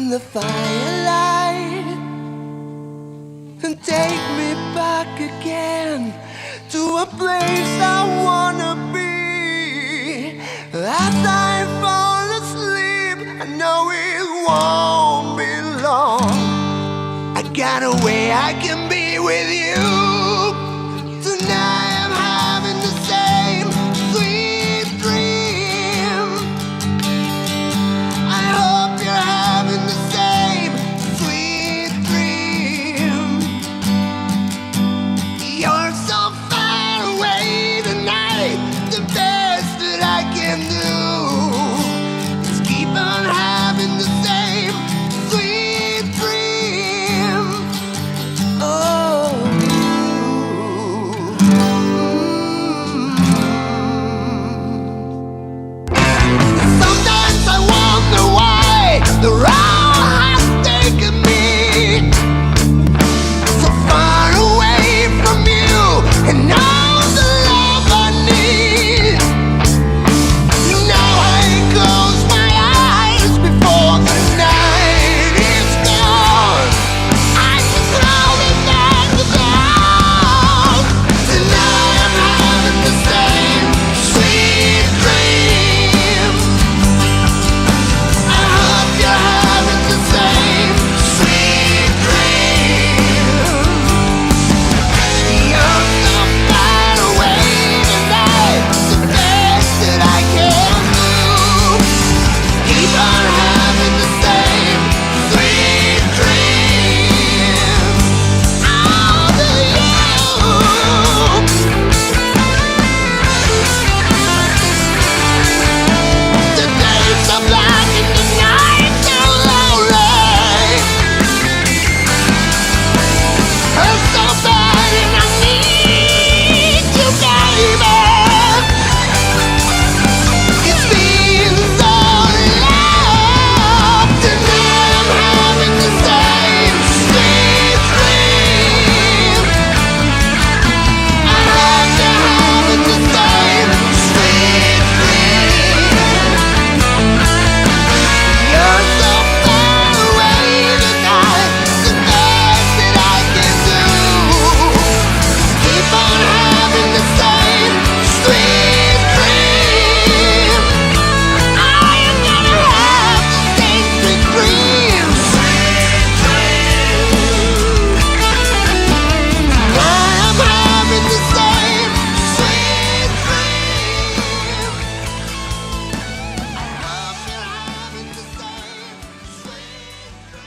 in the firelight and take me back again to a place I wanna be. As I fall asleep, I know it won't be long. I got a way I can be with you. Tonight I'm having the same sweet dream. I hope you're having the same sweet dream. You're so far away tonight. The best that I can do is keep on having the same sweet dream. Oh, sometimes I wonder why the road has taken me so far away from you and all the love I need. Now I close my eyes before the night is gone. I just hold it down to down. Tonight I'm having the same sweet dream. I hope you're having the same sweet dream. You're so far away tonight. The best that I can do, keep on having the same sweet dream. All to you. The days are black and the nights are lonely. Hurt so bad and I need you, baby. It's been so long. Tonight I'm having the same sweet dream. I hope you're having the same sweet dream. You're so far away tonight. The best that I can do, keep on having the same sweet dream. I am gonna have the same sweet dream. I am having the same sweet dream. I hope you're having the same sweet dream.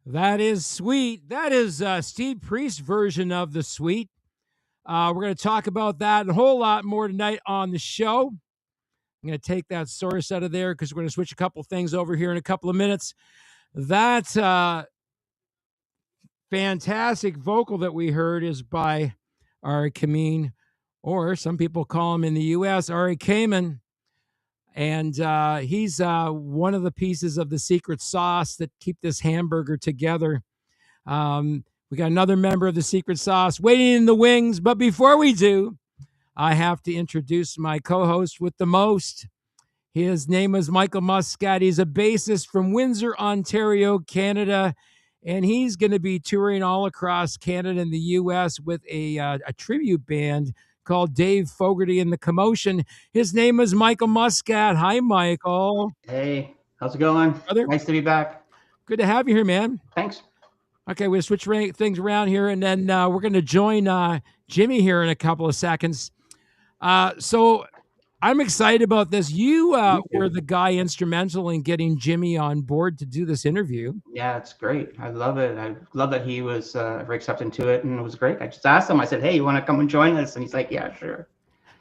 That is sweet. That is Steve Priest's version of the sweet. We're going to talk about that and a whole lot more tonight on the show. I'm going to take that source out of there because we're going to switch a couple things over here in a couple of minutes. That fantastic vocal that we heard is by Ari Kamin, or some people call him in the U.S. Ari Kamen. And he's one of the pieces of the secret sauce that keep this hamburger together. We got another member of the secret sauce waiting in the wings. But before we do, I have to introduce my co-host with the most. His name is Michael Muscat. He's a bassist from Windsor, Ontario, Canada. And he's going to be touring all across Canada and the U.S. with a tribute band called Dave Fogarty and the Commotion. His name is Michael Muscat. Hi, Michael. Hey, how's it going? Brother. Nice to be back. Good to have you here, man. Thanks. Okay, we'll switch things around here, and then we're going to join Jimmy here in a couple of seconds. So I'm excited about this. You were the guy instrumental in getting Jimmy on board to do this interview. Yeah, it's great. I love it. I love that he was very accepting to it, and it was great. I just asked him. I said, "Hey, you want to come and join us?" And he's like, "Yeah, sure."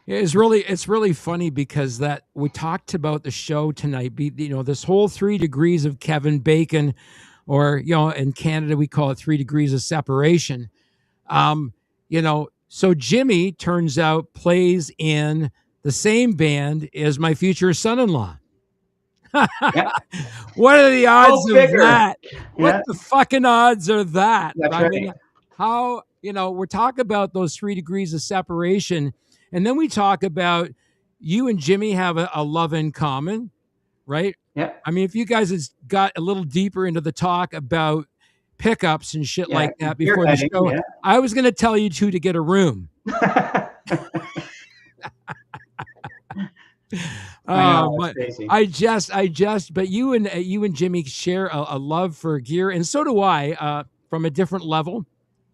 It's really funny because that we talked about the show tonight. This whole 3 degrees of Kevin Bacon, or in Canada we call it 3 degrees of separation. So Jimmy turns out plays in the same band as my future son-in-law. Yeah. What are the odds Go of figure. that? What Yeah, the fucking odds are that? that's I mean, right. how, we're talking about those 3 degrees of separation. And then we talk about you and Jimmy have a love in common, right? Yeah, I mean, if you guys has got a little deeper into the talk about pickups and shit yeah. like that Ear before the cutting. show, I was going to tell you two to get a room. Yeah. I know, it's But crazy. but you and Jimmy share a love for gear, and so do I, from a different level.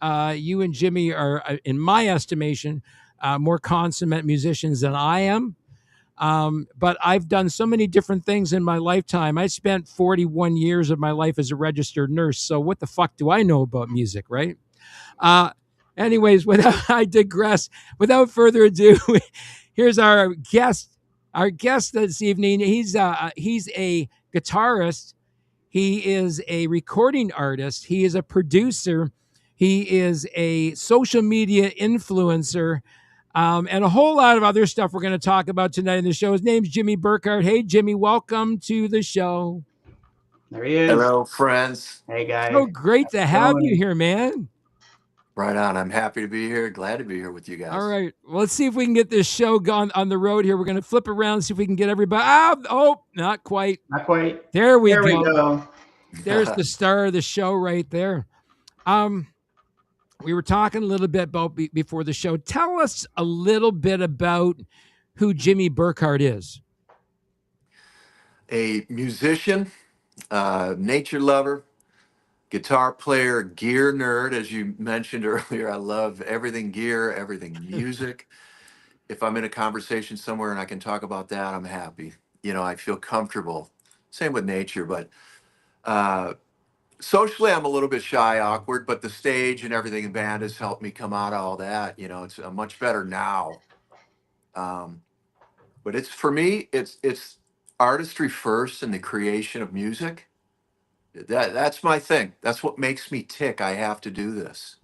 You and Jimmy are, in my estimation, more consummate musicians than I am. But I've done so many different things in my lifetime. I spent 41 years of my life as a registered nurse. So what the fuck do I know about music, right? Uh, anyways, I digress. Without further ado, here's our guest. Our guest this evening. He's a guitarist. He is a recording artist. He is a producer. He is a social media influencer. And a whole lot of other stuff we're going to talk about tonight in the show. His name's Jimmy Burkard. Hey, Jimmy, welcome to the show. There he is. Hello, friends. Hey, guy. So great to have you Going. here, man. Right on. I'm happy to be here. Glad to be here with you All guys. right. Well, let's see if we can get this show gone on the road here. We're going to flip around, see if we can get everybody. Not quite. Not quite. There we There we go. go. There's the star of the show right there. We were talking a little bit about before the show. Tell us a little bit about who Jimmy Burkard is. A musician, nature lover, guitar player, gear nerd, as you mentioned earlier. I love everything gear, everything music. If I'm in a conversation somewhere and I can talk about that, I'm happy. I feel comfortable. Same with nature, but socially, I'm a little bit shy, awkward, but the stage and everything in band has helped me come out of all that. It's much better now. But it's for me, it's artistry first and the creation of music. That's my thing. That's what makes me tick. I have to do this.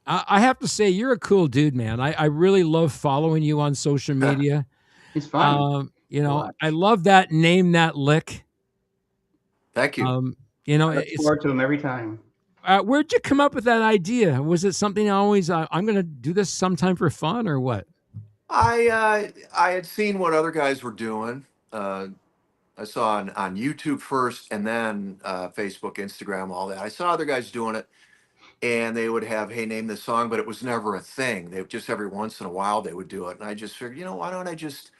I have to say, you're a cool dude, man. I really love following you on social media. He's fun. I love that name, that lick. Thank you. I look forward to him every time. Where'd you come up with that idea? Was it something I'm going to do this sometime for fun or what? I had seen what other guys were doing. I saw on YouTube first, and then Facebook, Instagram, all that. I saw other guys doing it, and they would have, hey, name this song, but it was never a thing. They just every once in a while they would do it, and I just figured, why don't I just?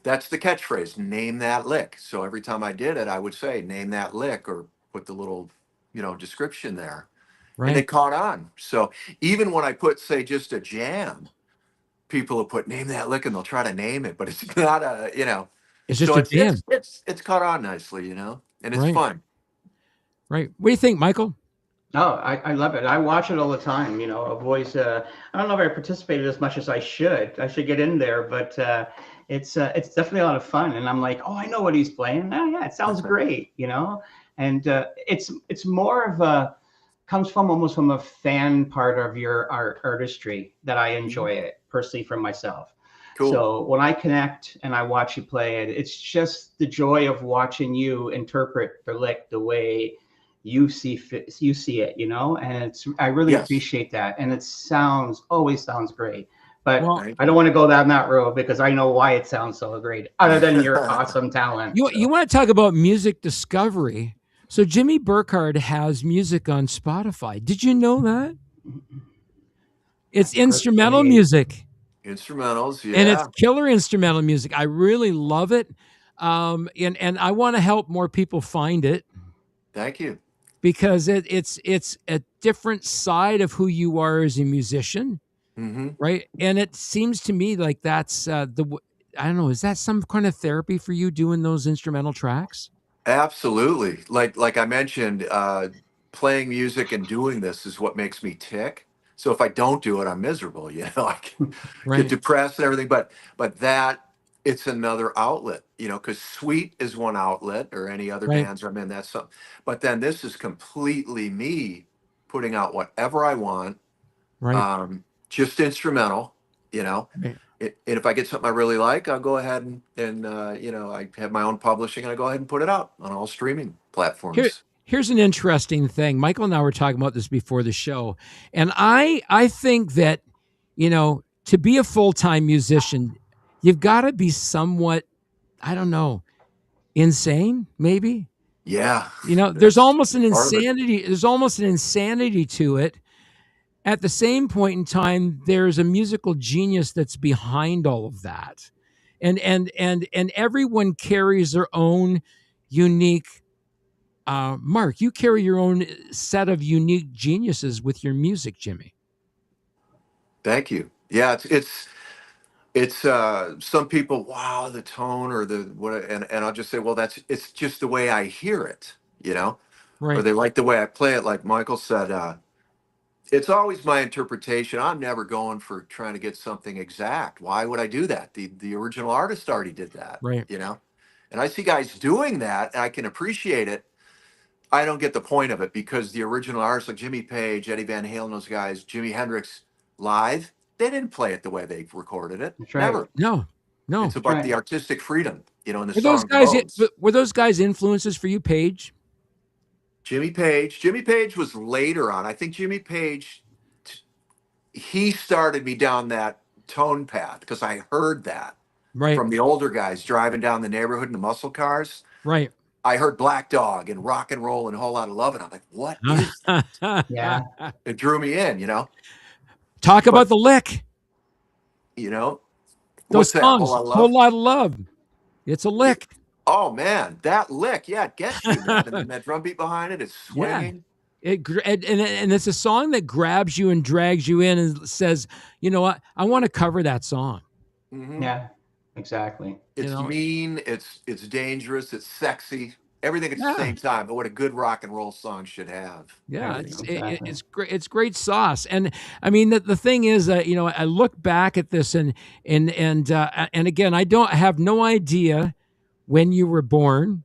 That's the catchphrase, name that lick. So every time I did it, I would say, name that lick, or put the little, description there, and it caught on. So even when I put, say, just a jam, people will put name that lick, and they'll try to name it, but it's not It's just so a jam. it's caught on nicely, and it's Right. fun. Right. What do you think, Michael? Oh, I love it. I watch it all the time. I've always, I don't know if I participated as much as I should. I should get in there, but it's definitely a lot of fun. And I'm like, oh, I know what he's playing. Oh, yeah, it sounds great, And it's more of comes from almost from a fan part of your artistry that I enjoy it personally for myself. Cool. So when I connect and I watch you play it, it's just the joy of watching you interpret the lick the way you see it, and I really appreciate that. And it always sounds great. But I don't want to go down that road because I know why it sounds so great, other than your awesome talent. You want to talk about music discovery? So Jimmy Burkard has music on Spotify. Did you know that? It's instrumental music. Instrumentals, yeah. And it's killer instrumental music. I really love it. And I want to help more people find it. Thank you. Because it's a different side of who you are as a musician, right? And it seems to me like that's I don't know. Is that some kind of therapy for you doing those instrumental tracks? Absolutely. Like I mentioned, playing music and doing this is what makes me tick. So if I don't do it, I'm miserable. I can get depressed and everything. But that it's another outlet, because Sweet is one outlet, or any other bands I'm in. That's something. But then this is completely me putting out whatever I want. Just instrumental, And if I get something I really like, I'll go ahead and I have my own publishing, and I go ahead and put it out on all streaming Here, platforms. here's an interesting thing. Michael and I were talking about this before the show, and I think that, to be a full-time musician, you've got to be somewhat, I don't know, insane, maybe. Yeah, There's that's almost an part of it. insanity. There's almost an insanity to it. At the same point in time, there's a musical genius that's behind all of that, and everyone carries their own unique mark. You carry your own set of unique geniuses with your music, Jimmy. Thank you. Yeah, it's some people, wow, the tone or the what, and I'll just say, well, it's just the way I hear it, or Right, they like the way I play it. Like Michael said, it's always my interpretation. I'm never going for trying to get something exact. Why would I do that? The original artist already did that, right, and I see guys doing that, and I can appreciate it. I don't get the point of it, because the original artists like Jimmy Page, Eddie Van Halen, those guys, Jimi Hendrix, live, they didn't play it the way they recorded it. That's right. Never. no, It's no. That's about the right. artistic freedom, and the Were those song guys? grows. Were those guys influences for you, Page? Jimmy Page was later on. I think Jimmy Page, he started me down that tone path because I heard that Right, from the older guys driving down the neighborhood in the muscle cars. right. I heard Black Dog and Rock and Roll and a Whole Lot of Love, and I'm like, what is that? Yeah. It drew me in. Talk But about the lick. you know, Those what's that? Whole songs, Lot of whole Love. lot of love. It's a lick. Oh man, that lick, yeah, it gets you, man. And then that drum beat behind it, it's Yeah. swinging. And it's a song that grabs you and drags you in and says, you know what, I want to cover that song. Hmm. Yeah. Exactly. It's mean, it's dangerous, it's sexy, everything at the Yeah, same time. But what a good rock and roll song should have. yeah, Everything. Exactly. it's great. It's great sauce. And I mean, the thing is, I look back at this and again, I have no idea when you were born,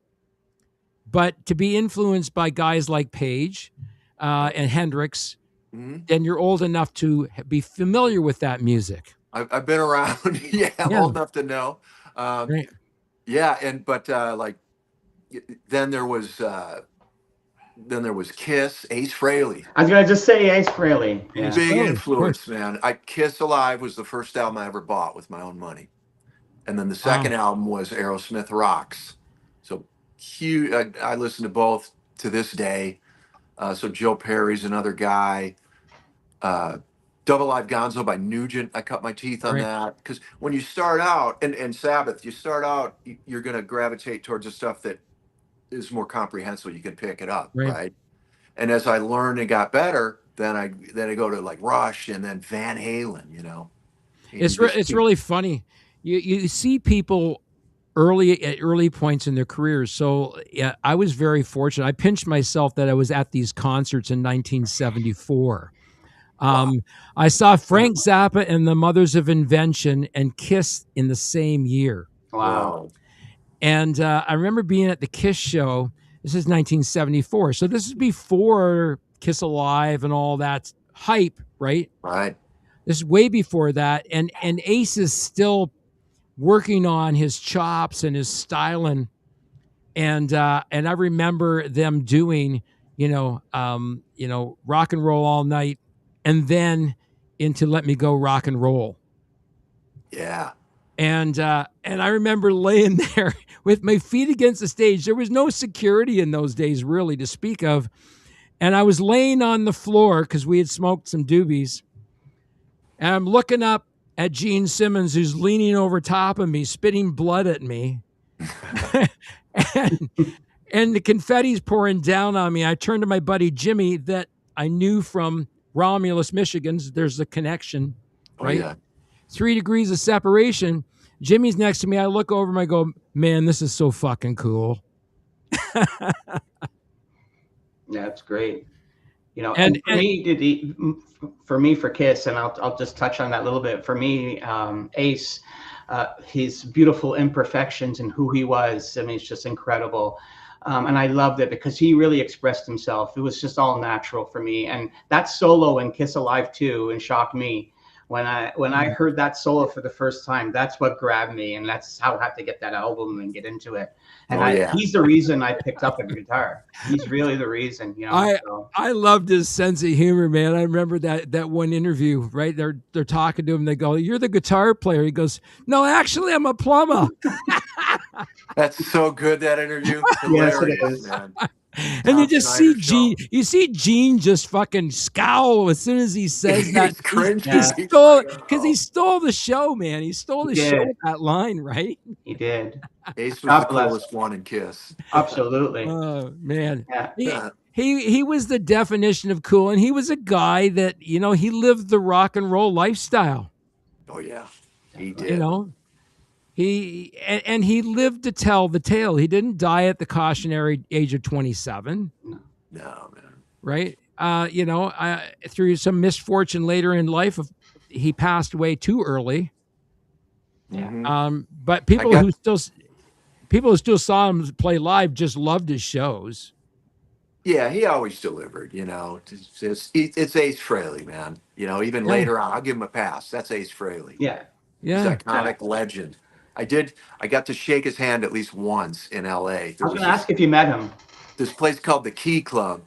but to be influenced by guys like Page and Hendrix, Hmm. then you're old enough to be familiar with that music. I've been around, yeah, I'm Yeah, old enough to know. Um, right. yeah, but like then there was Kiss, Ace Frehley. I was gonna just say Ace Frehley. Ace Yeah. Big Frehley, of course. influence, man. Kiss Alive was the first album I ever bought with my own money. And then the Wow. second album was Aerosmith Rocks. So huge. I listen to both to this day. So Joe Perry's another guy. Uh, Double Live Gonzo by Nugent. I cut my teeth on Right, that because when you start out, and Sabbath, you start out, you're going to gravitate towards the stuff that is more comprehensible. You can pick it up, right. right? And as I learned and got better, then I go to like Rush and then Van Halen. You just It's keep. really funny. You see people at early points in their careers. So yeah, I was very fortunate. I pinched myself that I was at these concerts in 1974. Wow. I saw Frank Zappa and the Mothers of Invention and Kiss in the same year. Wow. Whoa. And I remember being at the Kiss show. This is 1974. So this is before Kiss Alive and all that hype, right? Right. This is way before that. And Ace is still working on his chops and his styling. And I remember them doing, Rock and Roll All Night and then into Let Me Go Rock and Roll. Yeah. And I remember laying there with my feet against the stage. There was no security in those days, really, to speak of. And I was laying on the floor because we had smoked some doobies. And I'm looking up at Gene Simmons, who's leaning over top of me, spitting blood at me. and the confetti's pouring down on me. I turned to my buddy Jimmy that I knew from Romulus, Michigan. There's a connection, right? Oh, yeah. 3 degrees of separation. Jimmy's next to me. I look over him. I go, man, this is so fucking cool. Yeah, it's great. And- For me, for Kiss, and I'll just touch on that a little bit. For me, Ace, his beautiful imperfections and who he was. I mean, it's just incredible. And I loved it because he really expressed himself. It was just all natural for me. And that solo in Kiss Alive 2 and Shock Me When I heard that solo for the first time, that's what grabbed me, and that's how I had to get that album and get into it. And Oh, yeah. he's the reason I picked up a guitar. He's really the reason, you know. So. I loved his sense of humor, man. I remember that one interview, right? They're talking to him. They go, "You're the guitar player." He goes, "No, actually, I'm a plumber." That's so good, that interview. Yes, it Hilarious, is. man. And you Tom just Schneider see show. Gene. You see Gene just fucking scowl as soon as he says that. He's cringing. Yeah. He stole He's like, because he stole the show, man. He stole the He show did. with that line, right? He did. Ace was God the bless coolest one in Kiss. Absolutely. Oh man. Yeah. He was the definition of cool, and he was a guy that, you know, he lived the rock and roll lifestyle. Oh yeah, he did. You know, and he lived to tell the tale. He didn't die at the cautionary age of 27, No, man. right? You know, through some misfortune later in life, he passed away too early. Mhm. But people who still saw him play live just loved his shows. Yeah, he always delivered. You know, it's Ace Frehley, man. You know, even Yeah. later on, I'll give him a pass. That's Ace Frehley. Yeah. He's Yeah. iconic legend. I got to shake his hand at least once in L.A. I There was was going to ask if you met him. this place called the Key Club,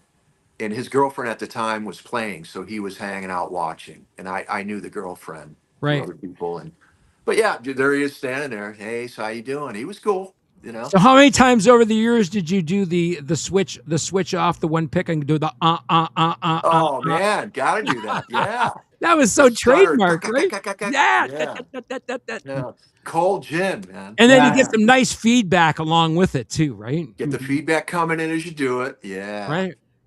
and his girlfriend at the time was playing, so he was hanging out watching, and I knew the girlfriend, Right. other people, but yeah, there he is standing there. Hey, so how you doing? He was cool, you know. So how many times over the years did you do the switch off the one pick and do the Oh man, gotta do that. Yeah, That was so Stutter. trademark, right? Yeah. Yeah. Cold gin, man. And then you Yeah. get some nice feedback along with it too, right? Get the feedback coming in as you do it. Yeah.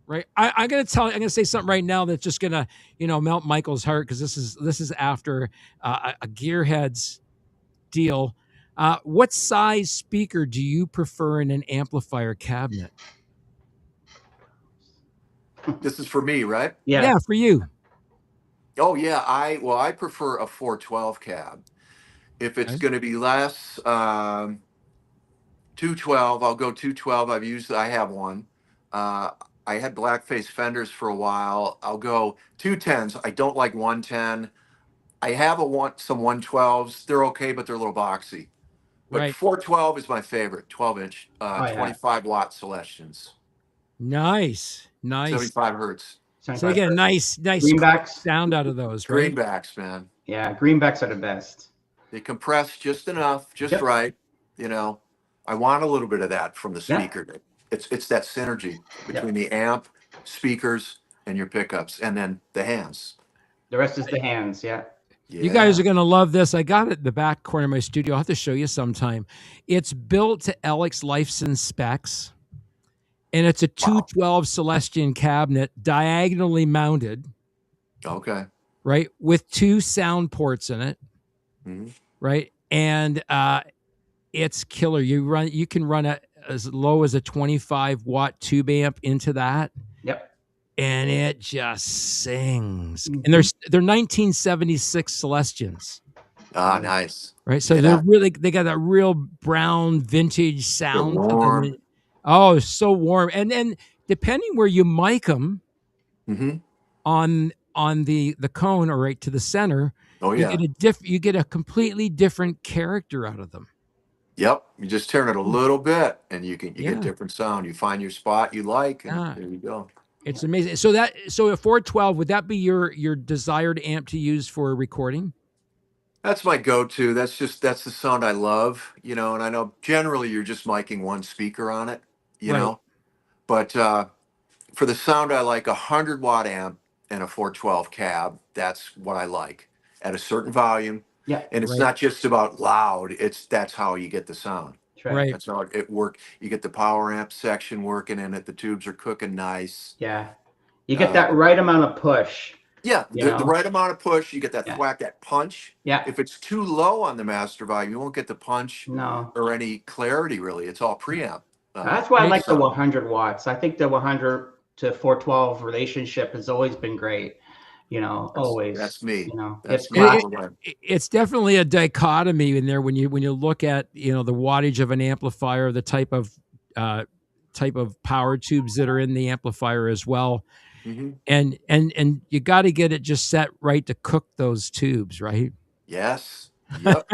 Right. I'm gonna say something right now that's just gonna, you know, melt Michael's heart, because this is after a Gearheads deal. What size speaker do you prefer in an amplifier cabinet? This is for me, right? Yeah, for you. Oh yeah, I prefer a 412 cab. If it's Okay. going to be less, 212, I'll go 212. I have one. I had blackface fenders for a while. I'll go 210s. I don't like 110. I have some 112s. They're okay, but they're a little boxy. But Right. 412 is my favorite. 12-inch, yeah. 25-watt Celestians, Nice. 75 hertz. So you get a nice Greenbacks. sound out of those, right? Greenbacks, man. Yeah, greenbacks are the best. They compress just enough, just Yep. right. You know, I want a little bit of that from the Yeah. speaker. It's that synergy between the amp, speakers, and your pickups, and then the hands. The rest is the hands. Yeah. You guys are going to love this. I got it in the back corner of my studio. I'll have to show you sometime. It's built to Alex Lifeson specs, and it's a 212 Celestian cabinet, diagonally mounted, Okay. right, with 2 sound ports in it, Mhm. right? And it's killer. You can run as low as a 25-watt tube amp into that, Yep. and it just sings. Mhm. And they're 1976 Celestians. Ah, nice. Right. So Yeah. they got that real brown vintage sound. They're to them. warm. Oh, so warm. And then depending where you mic them Mm-hmm. on the cone or right to the center, Oh yeah. you get a completely different character out of them. Yep. You just turn it a little bit, and you Yeah. get different sound. You find your spot you like, and Yeah. there you go. It's amazing. So a 412, would that be your desired amp to use for recording? That's my go-to. That's the sound I love, you know. And I know generally you're just miking one speaker on it, you Right. know. But for the sound I like, 100-watt amp and a 412 cab. That's what I like at a certain volume. Yeah. And it's Right. not just about loud. That's how you get the sound. That's right. Right. That's how it works. You get the power amp section working in it. The tubes are cooking nice. Yeah. You get that right amount of push. Yeah, You the know? right amount of push. You get that Yeah. thwack, that punch. Yeah. If it's too low on the master volume, you won't get the punch No. or any clarity, really. It's all preamp. That's why I like the sound. 100 watts. I think the 100 to 412 relationship has always been great. You know, always. That's me. You know, That's it's me. classic. It's definitely a dichotomy in there when you look at, you know, the wattage of an amplifier, the type of type of power tubes that are in the amplifier as well. Hmm. And you got to get it just set right to cook those tubes, right? Yes. Yep.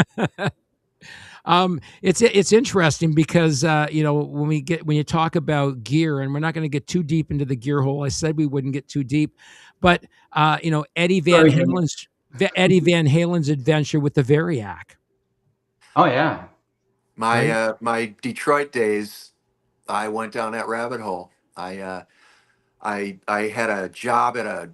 It's interesting because when you talk about gear, and we're not going to get too deep into the gear hole. I said we wouldn't get too deep, but Very good. Eddie Van Halen's adventure with the Variac, Oh yeah. My right? my Detroit days, I went down that rabbit hole. I had a job at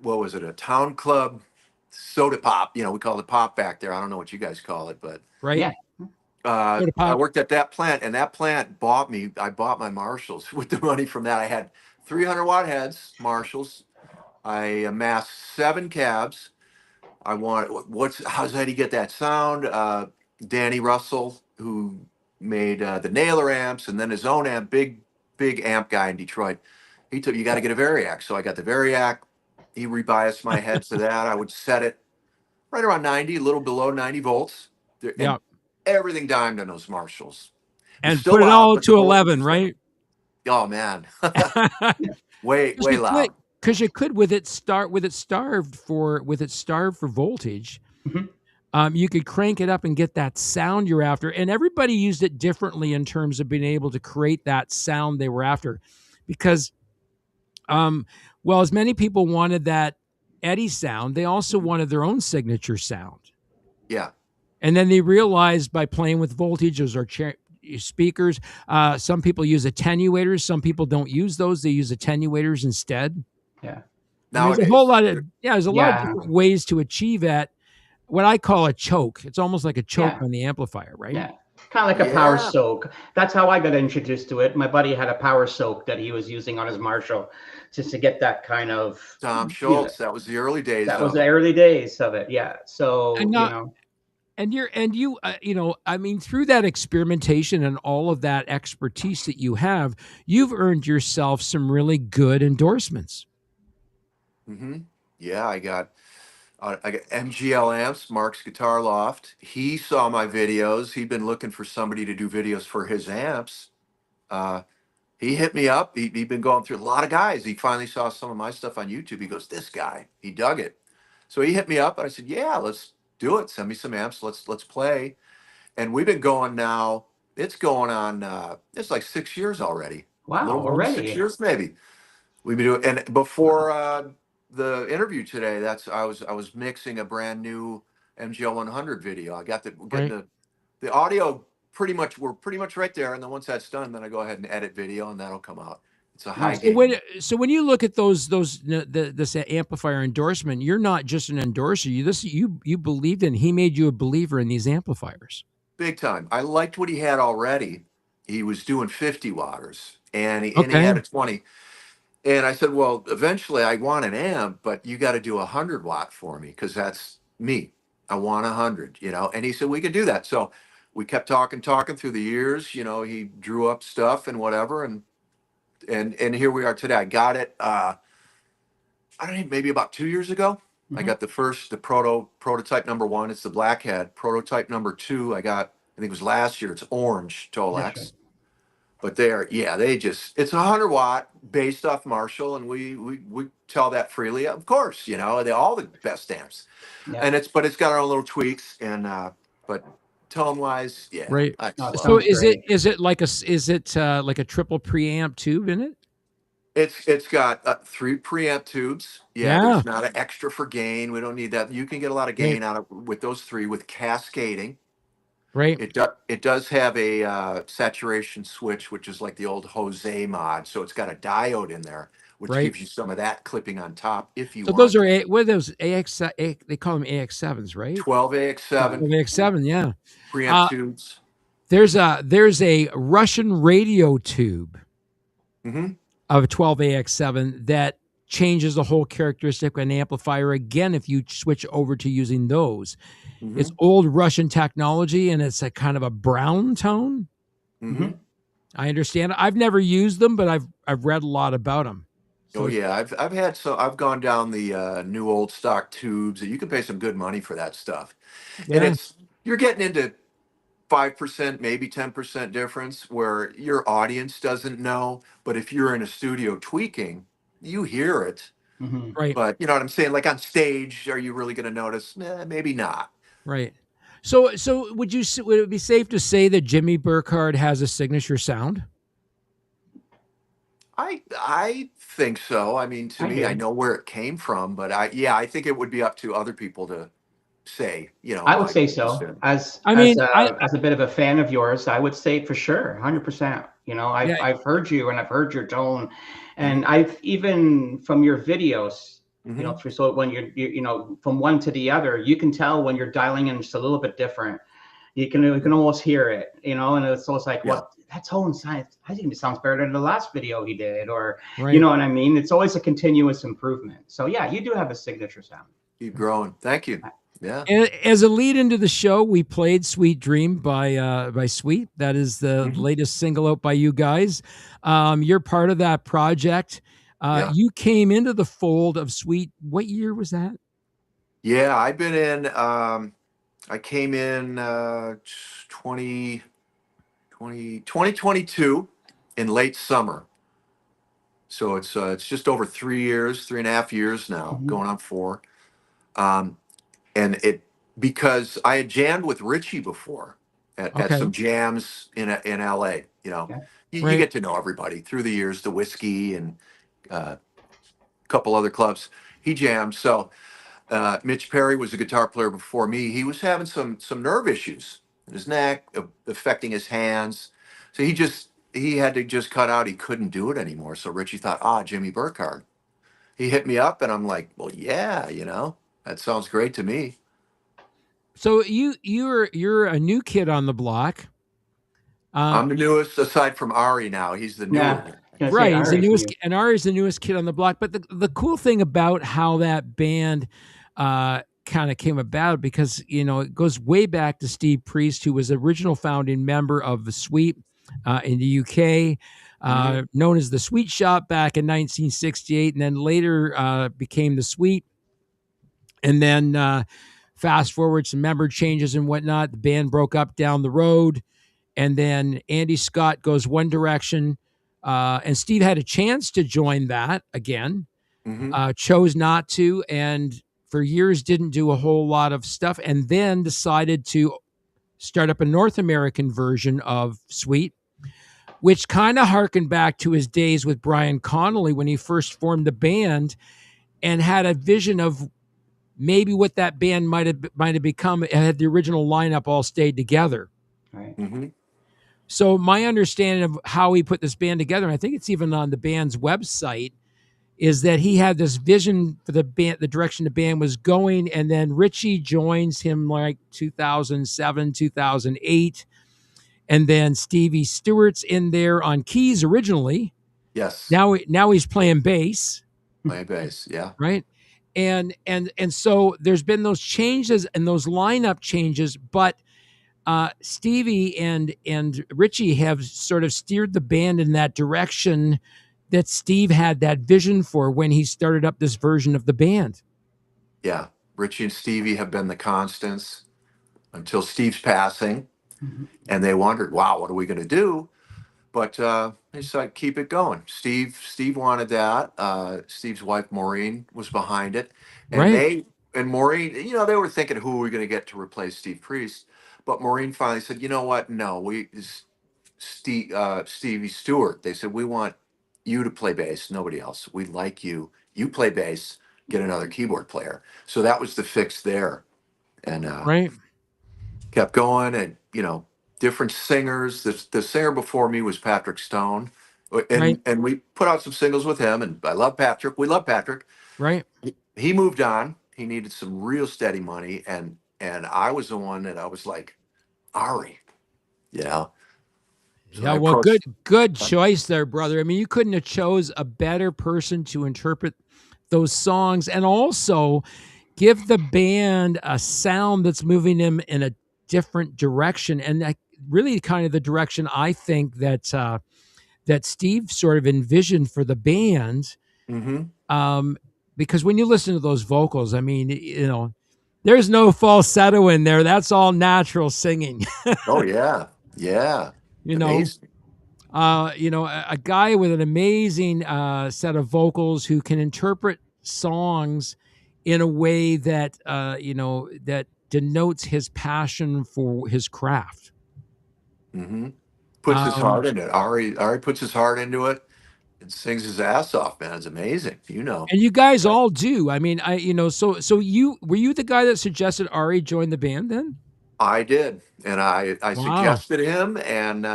what was it, a town club soda pop. We call it pop back there. I don't know what you guys call it, but Right? Yeah. Soda I pop, worked at that plant, and that plant bought me. I bought my Marshalls with the money from that. I had 300-watt heads, Marshalls. I amassed 7 cabs. I want how's Eddie get that sound? Danny Russell, who made the Naylor amps and then his own amp, big amp guy in Detroit. He took, you got to get a Variac. So I got the Variac. He rebiased my heads to that. I would set it right around 90, a little below 90 volts, yeah, and everything dimed on those Marshalls. It was and still put it loud, all but the to voltage 11, was low. right? Oh man, Yeah. way loud. Because you could with it starved for voltage. Mhm. You could crank it up and get that sound you're after. And everybody used it differently in terms of being able to create that sound they were after. Because, as many people wanted that Eddie sound, they also wanted their own signature sound. Yeah. And then they realized by playing with voltages or speakers, some people use attenuators. Some people don't use those. They use attenuators instead. Yeah. And there's a whole Nowadays, lot of, there's a lot of Yeah. different ways to achieve that. What I call a choke. It's almost like a choke Yeah. on the amplifier, right? Yeah. Kind of like a power yeah. soak. That's how I got introduced to it. My buddy had a power soak that he was using on his Marshall just to get that kind of, Tom you know, Schultz. That was the early days that was of the it. early days of it. Yeah. And So, not I mean, through that experimentation and all of that expertise that you have, you've earned yourself some really good endorsements. Hmm. Yeah, I got MGL amps, Mark's Guitar Loft. He saw my videos. He'd been looking for somebody to do videos for his amps. Uh, he hit me up. He'd been going through a lot of guys. He finally saw some of my stuff on YouTube. He goes, "This guy." He dug it. So he hit me up. And I said, "Yeah, let's do it. Send me some amps. Let's play." And we've been going now. It's going on. It's like 6 years already. A wow, little more than six already. years, maybe. We've been doing. And before the interview today, I was mixing a brand new MGL 100 video. I got getting Right. the audio pretty much. We're pretty much right there. And then once that's done, then I go ahead and edit video, and that'll come out. It's a high Nice. gain. So when you look at this amplifier endorsement, you're not just an endorser. You believed in. He made you a believer in these amplifiers. Big time. I liked what he had already. He was doing 50 watters, and he Okay. had a 20. And I said, well, eventually I want an amp, but you got to do 100-watt for me because that's me. I want 100. And he said, we could do that. So we kept talking through the years. He drew up stuff and whatever. And here we are today. I got it, I don't know, maybe about 2 years ago. I Mhm. got the prototype number 1. It's the blackhead. Prototype number 2, I think it was last year. It's orange That's right. Tolex. But it's 100-watt based off Marshall, and we tell that freely, of course. They all the best amps, Yeah. but it's got our own little tweaks, and but tone wise, yeah, Right. I No, just it love So sounds it. great. is it like a triple preamp tube in it? It's got 3 preamp tubes. Yeah, Yeah. there's not an extra for gain. We don't need that. You can get a lot of Right. gain out of with those 3 with cascading. Right. It does have a saturation switch, which is like the old Jose mod. So it's got a diode in there, which Right. gives you some of that clipping on top if you So those want are that. what are those they call them AX7s, right? 12 AX7 AX7, yeah. preamp Uh, tubes. there's a Russian radio tube Hmm. of a 12AX7 that changes the whole characteristic of an amplifier again if you switch over to using those. Hmm. It's old Russian technology and it's a kind of a brown tone. Hmm. Mhm. I understand. I've never used them, but I've read a lot about them. Oh So yeah, I've gone down the new old stock tubes, and you can pay some good money for that stuff. And yeah, you're getting into 5%, maybe 10% difference where your audience doesn't know. But if you're in a studio tweaking, you hear it. Hmm. Right. But you know what I'm saying? Like on stage, are you really going to notice? Maybe not. Right. So would it be safe to say that Jimmy Burkard has a signature sound? I think so. I mean, to I me, I do. know where it came from, but I think it would be up to other people to say, you know, I would my say two so. cents. I mean, As a bit of a fan of yours, I would say for sure, 100%. You know, yeah, I've heard you and I've heard your tone, Hmm. and I've even from your videos, you know, Hmm. through so when you know from one to the other, you can tell when you're dialing in just a little bit different. You can almost hear it, you know, and it's almost like Yeah, what that tone sounds. I think it sounds better than the last video he did, or you right. know what I mean. It's always a continuous improvement. So yeah, you do have a signature sound. keep growing. Thank you. Yeah. As a lead into the show, we played "Sweet Dream" by Sweet. That is the Mhm. latest single out by you guys. You're part of that project. Yeah. You came into the fold of Sweet. What year was that? Yeah. I've been in, I came in 2022 in late summer. So it's just over 3 years, 3.5 years now, Mhm. going on 4. Um, and it because I had jammed with Richie before at Okay, some jams in LA. You know, Yeah. you right. get to know everybody through the years, the whiskey and a couple other clubs. He jammed. So Mitch Perry was a guitar player before me. He was having some nerve issues in his neck, affecting his hands. So he had to just cut out. He couldn't do it anymore. So Richie thought, Jimmy Burkard. He hit me up, and I'm like, well, yeah, that sounds great to me. So you're a new kid on the block. I'm the newest, aside from Ari now. He's the newer Yeah. one. Gonna say Right, he's the Ari's newest, new. and Ari's the newest kid on the block. But the cool thing about how that band kind of came about, because it goes way back to Steve Priest, who was the original founding member of the Sweet in the UK, Hmm. known as the Sweet Shop back in 1968, and then later became the Sweet. And then fast forward, some member changes and whatnot. The band broke up down the road, and then Andy Scott goes one direction, and Steve had a chance to join that again, Hmm. chose not to, and for years didn't do a whole lot of stuff, and then decided to start up a North American version of Sweet, which kind of harkened back to his days with Brian Connolly when he first formed the band, and had a vision of maybe what that band might have become had the original lineup all stayed together. Right. Hmm. So my understanding of how he put this band together, and I think it's even on the band's website, is that he had this vision for the band, the direction the band was going, and then Richie joins him like 2007, 2008, and then Stevie Stewart's in there on keys originally. Yes, Now he's playing bass, my bass. Yeah. right? And so there's been those changes and those lineup changes, but Stevie and Richie have sort of steered the band in that direction that Steve had that vision for when he started up this version of the band. Yeah. Richie and Stevie have been the constants until Steve's passing, Mhm. and they wondered, wow, what are we going to do? But they said, keep it going. Steve wanted that. Steve's wife Maureen was behind it, and Right, Maureen, they were thinking, who are we going to get to replace Steve Priest? But Maureen finally said, you know what? No, Stevie Stewart. They said, we want you to play bass, nobody else. We like you. You play bass. Get another keyboard player. So that was the fix there, and right, kept going, and different singers. The singer before me was Patrick Stone, right, and we put out some singles with him, and I love Patrick. We love Patrick. right. He moved on. He needed some real steady money, and I was the one that I was like, Ari, you know. So Yeah, I well, approached. good choice there, brother. I mean, you couldn't have chose a better person to interpret those songs, and also give the band a sound that's moving them in a different direction, and that really kind of the direction I think that Steve sort of envisioned for the band. Mm-hmm. Um, because when you listen to those vocals, I mean, There's no falsetto in there. That's all natural singing. Oh yeah, yeah, you know, amazing. a guy with an amazing set of vocals who can interpret songs in a way that that denotes his passion for his craft. Hmm. Puts his Um, heart into it. Ari puts his heart into it and sings his ass off, man. It's amazing. You know. and you guys Right. all do. I mean, so you were you the guy that suggested Ari join the band then? I did, and I Wow. suggested him, and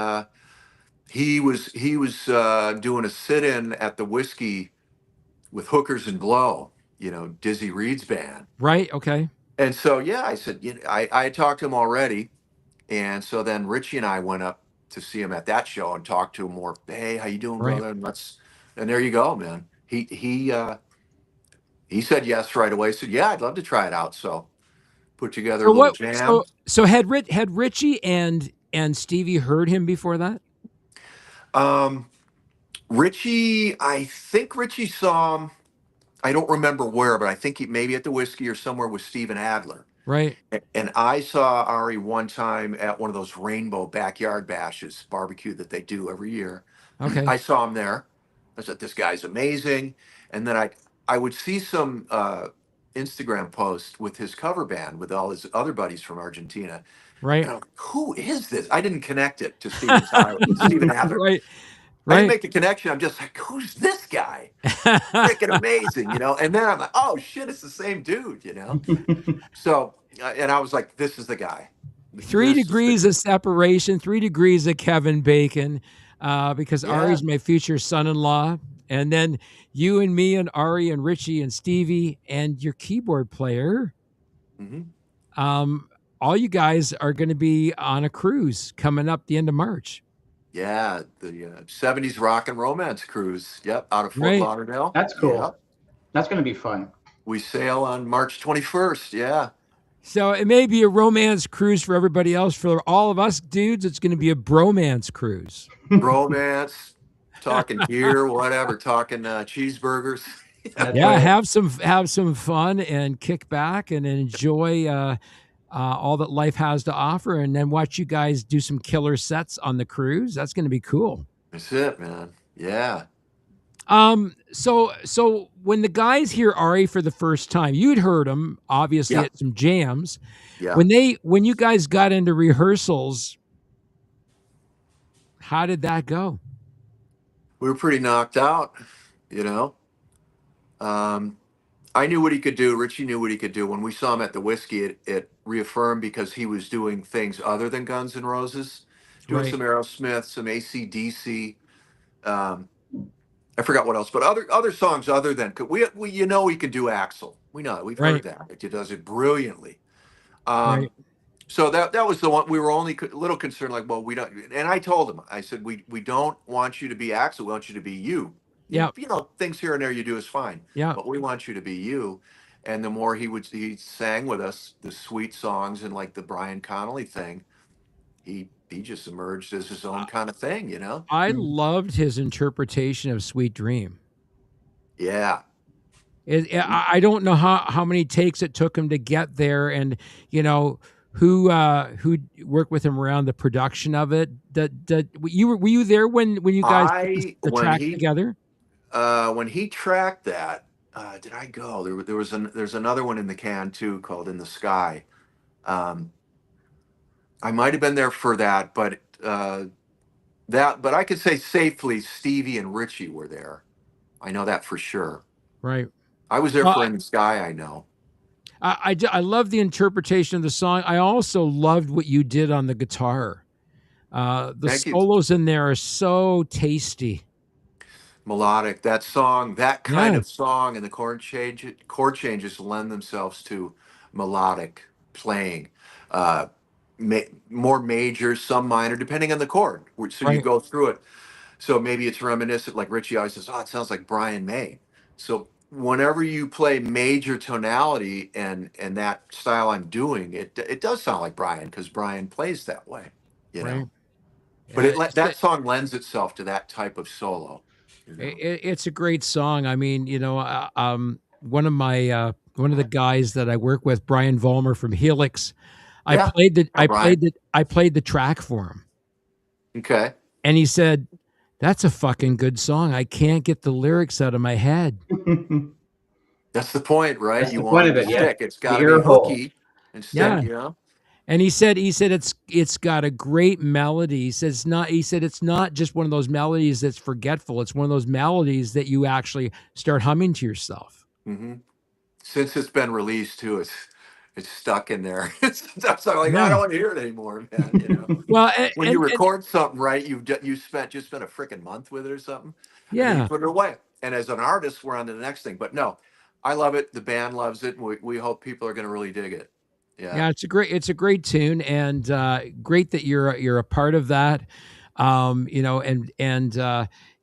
he was doing a sit-in at the Whiskey with Hookers and Blow, Dizzy Reed's band. Right. Okay. And so yeah, I said, I had talked to him already, and so then Richie and I went up to see him at that show and talked to him more. Hey, how you doing, Right. brother? And there you go, man. He said yes right away. Said, yeah, I'd love to try it out. So put together a So little what? jam. Had Richie and Stevie heard him before that? Um, Richie, I think Richie saw him. I don't remember where, but I think maybe at the Whiskey or somewhere with Steven Adler. Right. And I saw Ari one time at one of those rainbow backyard bashes barbecue that they do every year. Okay. I saw him there. I said, "This guy's amazing." And then I would see some Instagram posts with his cover band with all his other buddies from Argentina, and Right. I'm like, "Who is this?" I didn't connect it to Steven Adler. Right. I didn't Right. make the connection. I'm just like, "Who's this guy?" Freaking amazing. And then I'm like, "Oh shit, it's the same dude." So, and I was like, this is the guy. Three This is the degrees of separation, 3 degrees of Kevin Bacon, because Yeah. Ari's my future son-in-law, and then you and me and Ari and Richie and Stevie and your keyboard player. Hmm. All you guys are going to be on a cruise coming up the end of March, Yeah. The 70s rock and romance cruise. Yep. Out of Fort right? Lauderdale. That's cool. Yep. That's going to be fun. We sail on March 21st. Yeah. So it may be a romance cruise for everybody else. For all of us dudes, it's going to be a bromance cruise. Romance, talking beer, whatever, talking cheeseburgers. That's Yeah, right. have some fun and kick back and enjoy all that life has to offer, and then watch you guys do some killer sets on the cruise. That's going to be cool. That's it, man. Yeah. So when the guys hear Ari for the first time, you'd heard him obviously Yeah. at some jams. Yeah. When you guys got into rehearsals, how did that go? We were pretty knocked out, you know. Um, I knew what he could do. Richie knew what he could do. When we saw him at the Whiskey, it reaffirmed because he was doing things other than Guns N' Roses, doing Right, some Aerosmith, some AC/DC. Um, I forgot what else, but other songs other than we he can do Axel. We know it. We've heard right, that. He does it brilliantly. Um, right. so that was the one we were only a little concerned. Like, well, we don't. And I told him, I said, we don't want you to be Axel. We want you to be you. Yeah, Things here and there you do is fine, yeah. but we want you to be you. And the more he sang with us the sweet songs and like the Brian Connolly thing, he just emerged as his own kind of thing. I loved his interpretation of "Sweet Dream." Yeah. I don't know how many takes it took him to get there, and you know who worked with him around the production of it. Were you there when you guys put I the track together? when he tracked that, did I go? There's another one in the can too called "In the Sky." Um, I might have been there for that, but but I could say safely Stevie and Richie were there. I know that for sure. Right. I was there Well, for "In the Sky." I know. I love the interpretation of the song. I also loved what you did on the guitar. The Thank you. solos in there are so tasty. Melodic. That song, that kind Yeah, of song, and the chord changes lend themselves to melodic playing. Uh, More major, some minor, depending on the chord. So you right. go through it. So maybe it's reminiscent, like Richie always says, "Oh, it sounds like Brian May." So whenever you play major tonality and that style I'm doing, it does sound like Brian because Brian plays that way, you Right. know. But that song lends itself to that type of solo. It's a great song. I mean, one of my one of the guys that I work with, Brian Vollmer from Helix. I Yeah. played the Hi, Brian. I played the track for him, Okay. and he said, "That's a fucking good song. I can't get the lyrics out of my head." That's the point, right? That's You the point want of it to it, yeah. stick. It's The got to be ear hole. hooky and Yeah. stick, you know? And he said it's got a great melody. He said it's not just one of those melodies that's forgetful. It's one of those melodies that you actually start humming to yourself. Hmm. Since it's been released too, it's stuck in there. It's like I Yeah. don't want to hear it anymore, man. You know, Well, when you record something, right? You spent a freaking month with it or something, and then you yeah. put it away. And as an artist, we're on to the next thing. But no, I love it. The band loves it. And we hope people are going to really dig it. Yeah. Yeah, it's a great tune, and great that you're a part of that. And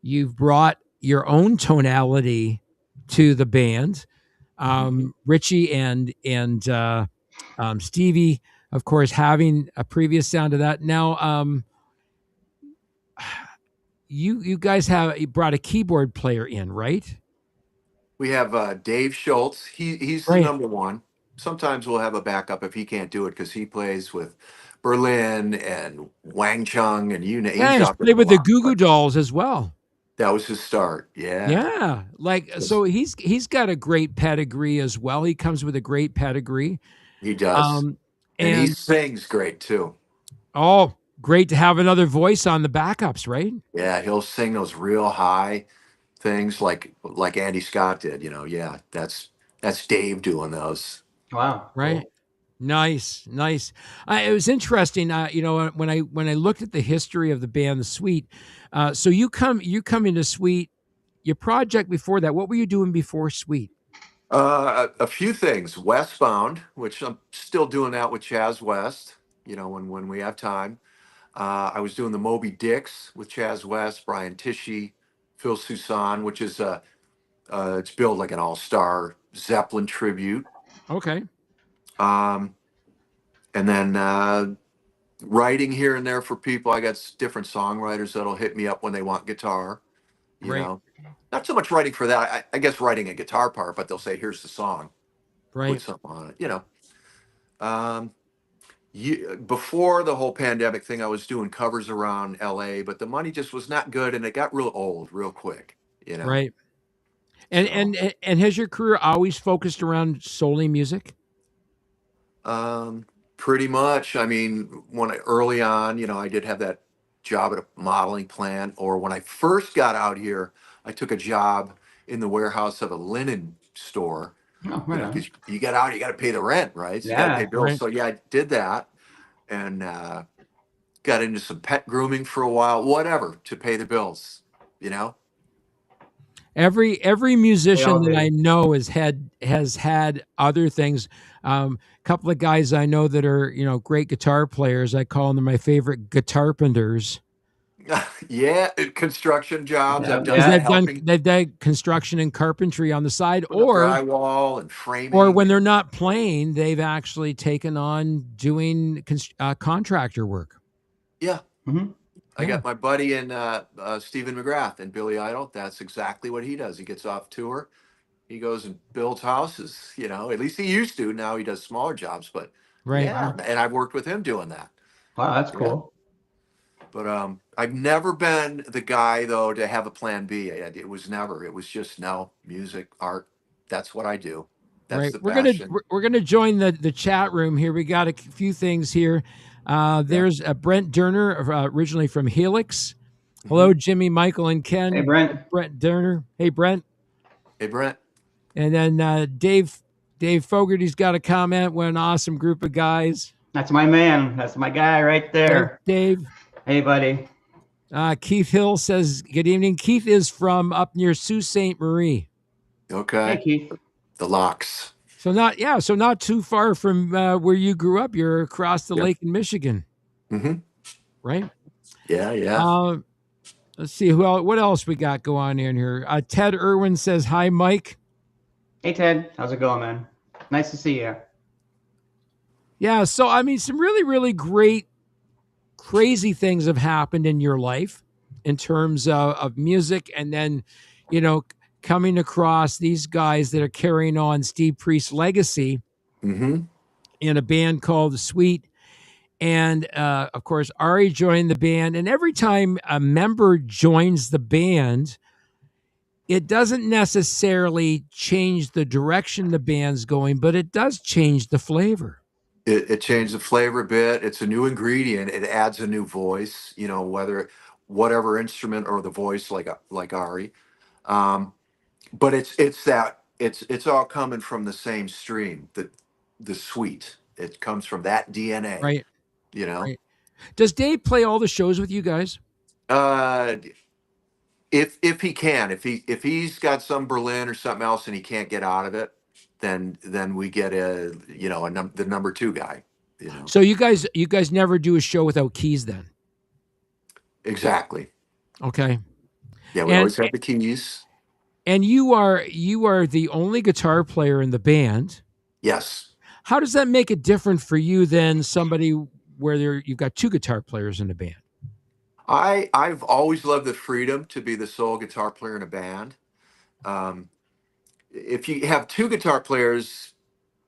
you've brought your own tonality to the band. Richie and Stevie, of course, having a previous sound to that. Now, you guys you brought a keyboard player in, right? We have Dave Schultz. He's the Right. number one. Sometimes we'll have a backup if he can't do it because he plays with Berlin and Wang Chung and Yeah, he's he's out there played a with the lot. Goo Goo But Dolls as well. that was his start. Yeah. Yeah, like so he's got a great pedigree as well. He comes with a great pedigree. He does. Um, And he and sings great too. oh, great to have another voice on the backups, right? Yeah, he'll sing those real high things like Andy Scott did, you know. Yeah, that's Dave doing those. Wow. Right. Cool. Nice, nice. It was interesting. When I looked at the history of the band, the Sweet. So you come into Sweet. Your project before that. What were you doing before Sweet? A few things. Westbound, which I'm still doing that with Chaz West, you know, when we have time. I was doing the Moby Dicks with Chaz West, Brian Tishy, Phil Susan, which is it's billed like an all-star Zeppelin tribute. Okay. Um, and then writing here and there for people. I got different songwriters that'll hit me up when they want guitar. You Right. know, not so much writing for that. I guess writing a guitar part, but they'll say, "Here's the song, put Right. something on it." You know. Um, Before the whole pandemic thing, I was doing covers around LA, but the money just was not good and it got real old real quick, you know. Right. And So and has your career always focused around solely music? um pretty much. I mean, early on, you know, I did have that job at a modeling plant, or when I first got out here, I took a job in the warehouse of a linen store, Oh, you right know, on. because you get out, you got to pay the rent, right? So you got to pay Yeah. bills. Right. So yeah, I did that and got into some pet grooming for a while, whatever, to pay the bills, you know? Every They all musician that I do. know has had other things. A couple of guys I know that are great guitar players. I call them my favorite guitarpenters Yeah, construction jobs. Yeah. I've done because Yeah. that, helping they've done construction and carpentry on the side, put up drywall and or framing. when they're not playing, they've actually taken on doing contractor work. Yeah. Hmm. I Yeah, got my buddy in Stephen McGrath and Billy Idol. That's exactly what he does. He gets off tour. He goes and builds houses, you know, at least he used to. Now he does smaller jobs, but right, yeah. And I've worked with him doing that. Wow, that's Yeah. cool. But I've never been the guy though to have a plan B. It was never. It was just no music, art. That's what I do. That's right. the We're gonna passion. we're gonna join the chat room here. We got a few things here. Yeah. There's Brent Durner, originally from Helix. Hmm. Hello, Jimmy, Michael, and Hey, Ken. Brent. Brent Durner. Hey, Brent. Hey Brent. And then Dave Fogarty's got a comment. What an awesome group of guys. That's my man. That's my guy right Thanks, there. Dave. Hey, buddy. Keith Hill says, good evening. Keith is from up near Sault Ste. Marie. Hey, Okay. Keith. The locks. So not too far from where you grew up. You're across the Yep. lake in Michigan, Hmm. right? Yeah. Yeah. Let's see what else we got going on in here. Ted Irwin says, hi, Mike. Hey, Ted. How's it going, man? Nice to see you. Yeah, so I mean, some really, really great, crazy things have happened in your life in terms of music, and then, coming across these guys that are carrying on Steve Priest's legacy Mm-hmm. in a band called The Sweet. And of course, Ari joined the band. And every time a member joins the band, it doesn't necessarily change the direction the band's going, but it does change the flavor. It changed the flavor a bit. It's a new ingredient. It adds a new voice. You know, whether whatever instrument or the voice, like Ari. Um, but it's all coming from the same stream. The sweet. It comes from that DNA. Right. You know. Right. Does Dave play all the shows with you guys? Uh, if he can, if he's got some Berlin or something else and he can't get out of it, then we get the number two guy. You know. So you guys never do a show without keys then? Exactly. Okay. Yeah, we And always have the keys. and you are the only guitar player in the band. Yes. How does that make it different for you than somebody where you've got two guitar players in the band? I've always loved the freedom to be the sole guitar player in a band. Um, if you have two guitar players,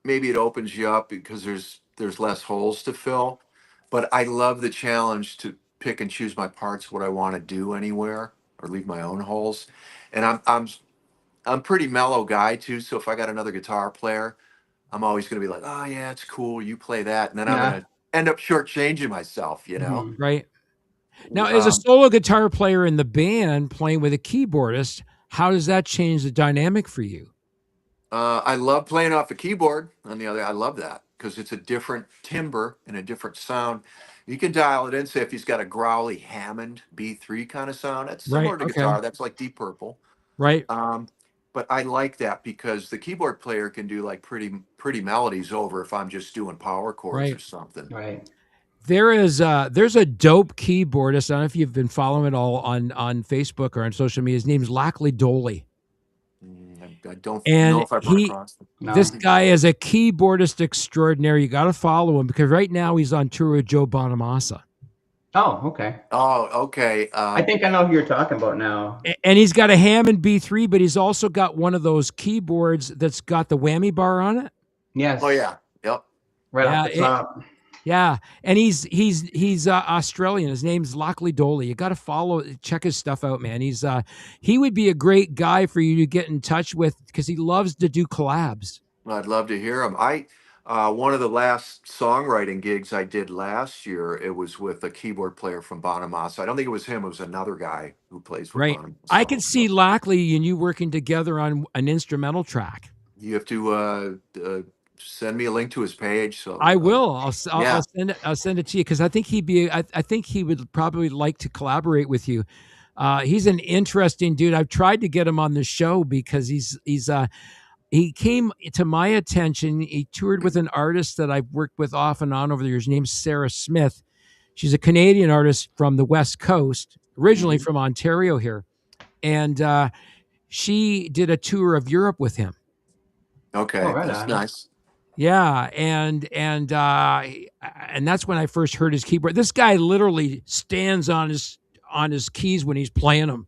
maybe it opens you up because there's less holes to fill. But I love the challenge to pick and choose my parts, what I want to do anywhere, or leave my own holes. And I'm pretty mellow guy too. So if I got another guitar player, I'm always going to be like, oh yeah, it's cool. You play that, and then I'm Yeah. going to end up shortchanging myself. You know. Mhm. Right. Now, as a Um, solo guitar player in the band playing with a keyboardist, how does that change the dynamic for you? I love playing off a keyboard. I love that because it's a different timbre and a different sound. You can dial it in. Say if he's got a growly Hammond B3 kind of sound, that's Right. similar to Okay. guitar. That's like Deep Purple. Right. Um, but I like that because the keyboard player can do like pretty melodies over if I'm just doing power chords or Right. something. Right. There's a dope keyboardist. I don't know if you've been following it all on Facebook or on social media. His name's Lockley Doley. I don't know And if I've run across them. this No. guy is a keyboardist extraordinary. You got to follow him because right now he's on tour with Joe Bonamassa. Oh, okay. Oh, okay. I think I know who you're talking about now. And he's got a Hammond B3, but he's also got one of those keyboards that's got the whammy bar on it. Yes. Oh yeah. Yep. Right Yeah, off the top. Yeah, and he's Australian. His name's Lockley Doley. You got to check his stuff out, man. He would be a great guy for you to get in touch with because he loves to do collabs. I'd love to hear him. One of the last songwriting gigs I did last year, it was with a keyboard player from Bonamassa. I don't think it was him. It was another guy who plays with Right. Bonamassa. I could see Lockley and you working together on an instrumental track. You have to send me a link to his page. So I will. I'll yeah. send it to you because I think I think he would probably like to collaborate with you. He's an interesting dude. I've tried to get him on the show because he came to my attention. He toured with an artist that I've worked with off and on over the years. Her name's Sarah Smith. She's a Canadian artist from the West Coast, originally from Ontario here. And she did a tour of Europe with him. Okay, Oh, right that's on. nice. Yeah, and that's when I first heard his keyboard. This guy literally stands on his keys when he's playing them.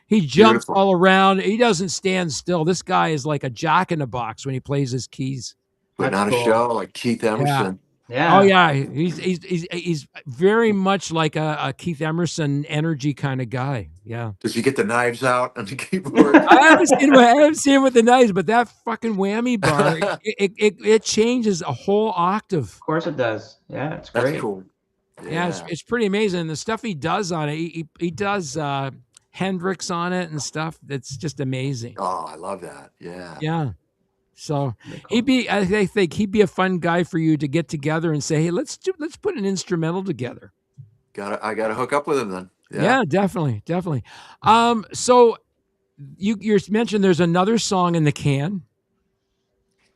He jumps Beautiful. all around. He doesn't stand still. This guy is like a jack in the box when he plays his keys. Putting That's on cool. a show like Keith Emerson. Yeah. Oh yeah, he's very much like a Keith Emerson energy kind of guy. Yeah. Does he get the knives out on the keyboard? I haven't seen him with the knives, but that fucking whammy bar, it changes a whole octave. Of course it does. Yeah, it's That's great. cool. Yeah, it's pretty amazing. And the stuff he does on it, he does Hendrix on it and stuff. That's just amazing. Oh, I love that. Yeah. Yeah. So Very cool. I think he'd be a fun guy for you to get together and say, hey, let's put an instrumental together. I gotta hook up with him then. Yeah, definitely. So you mentioned there's another song in the can.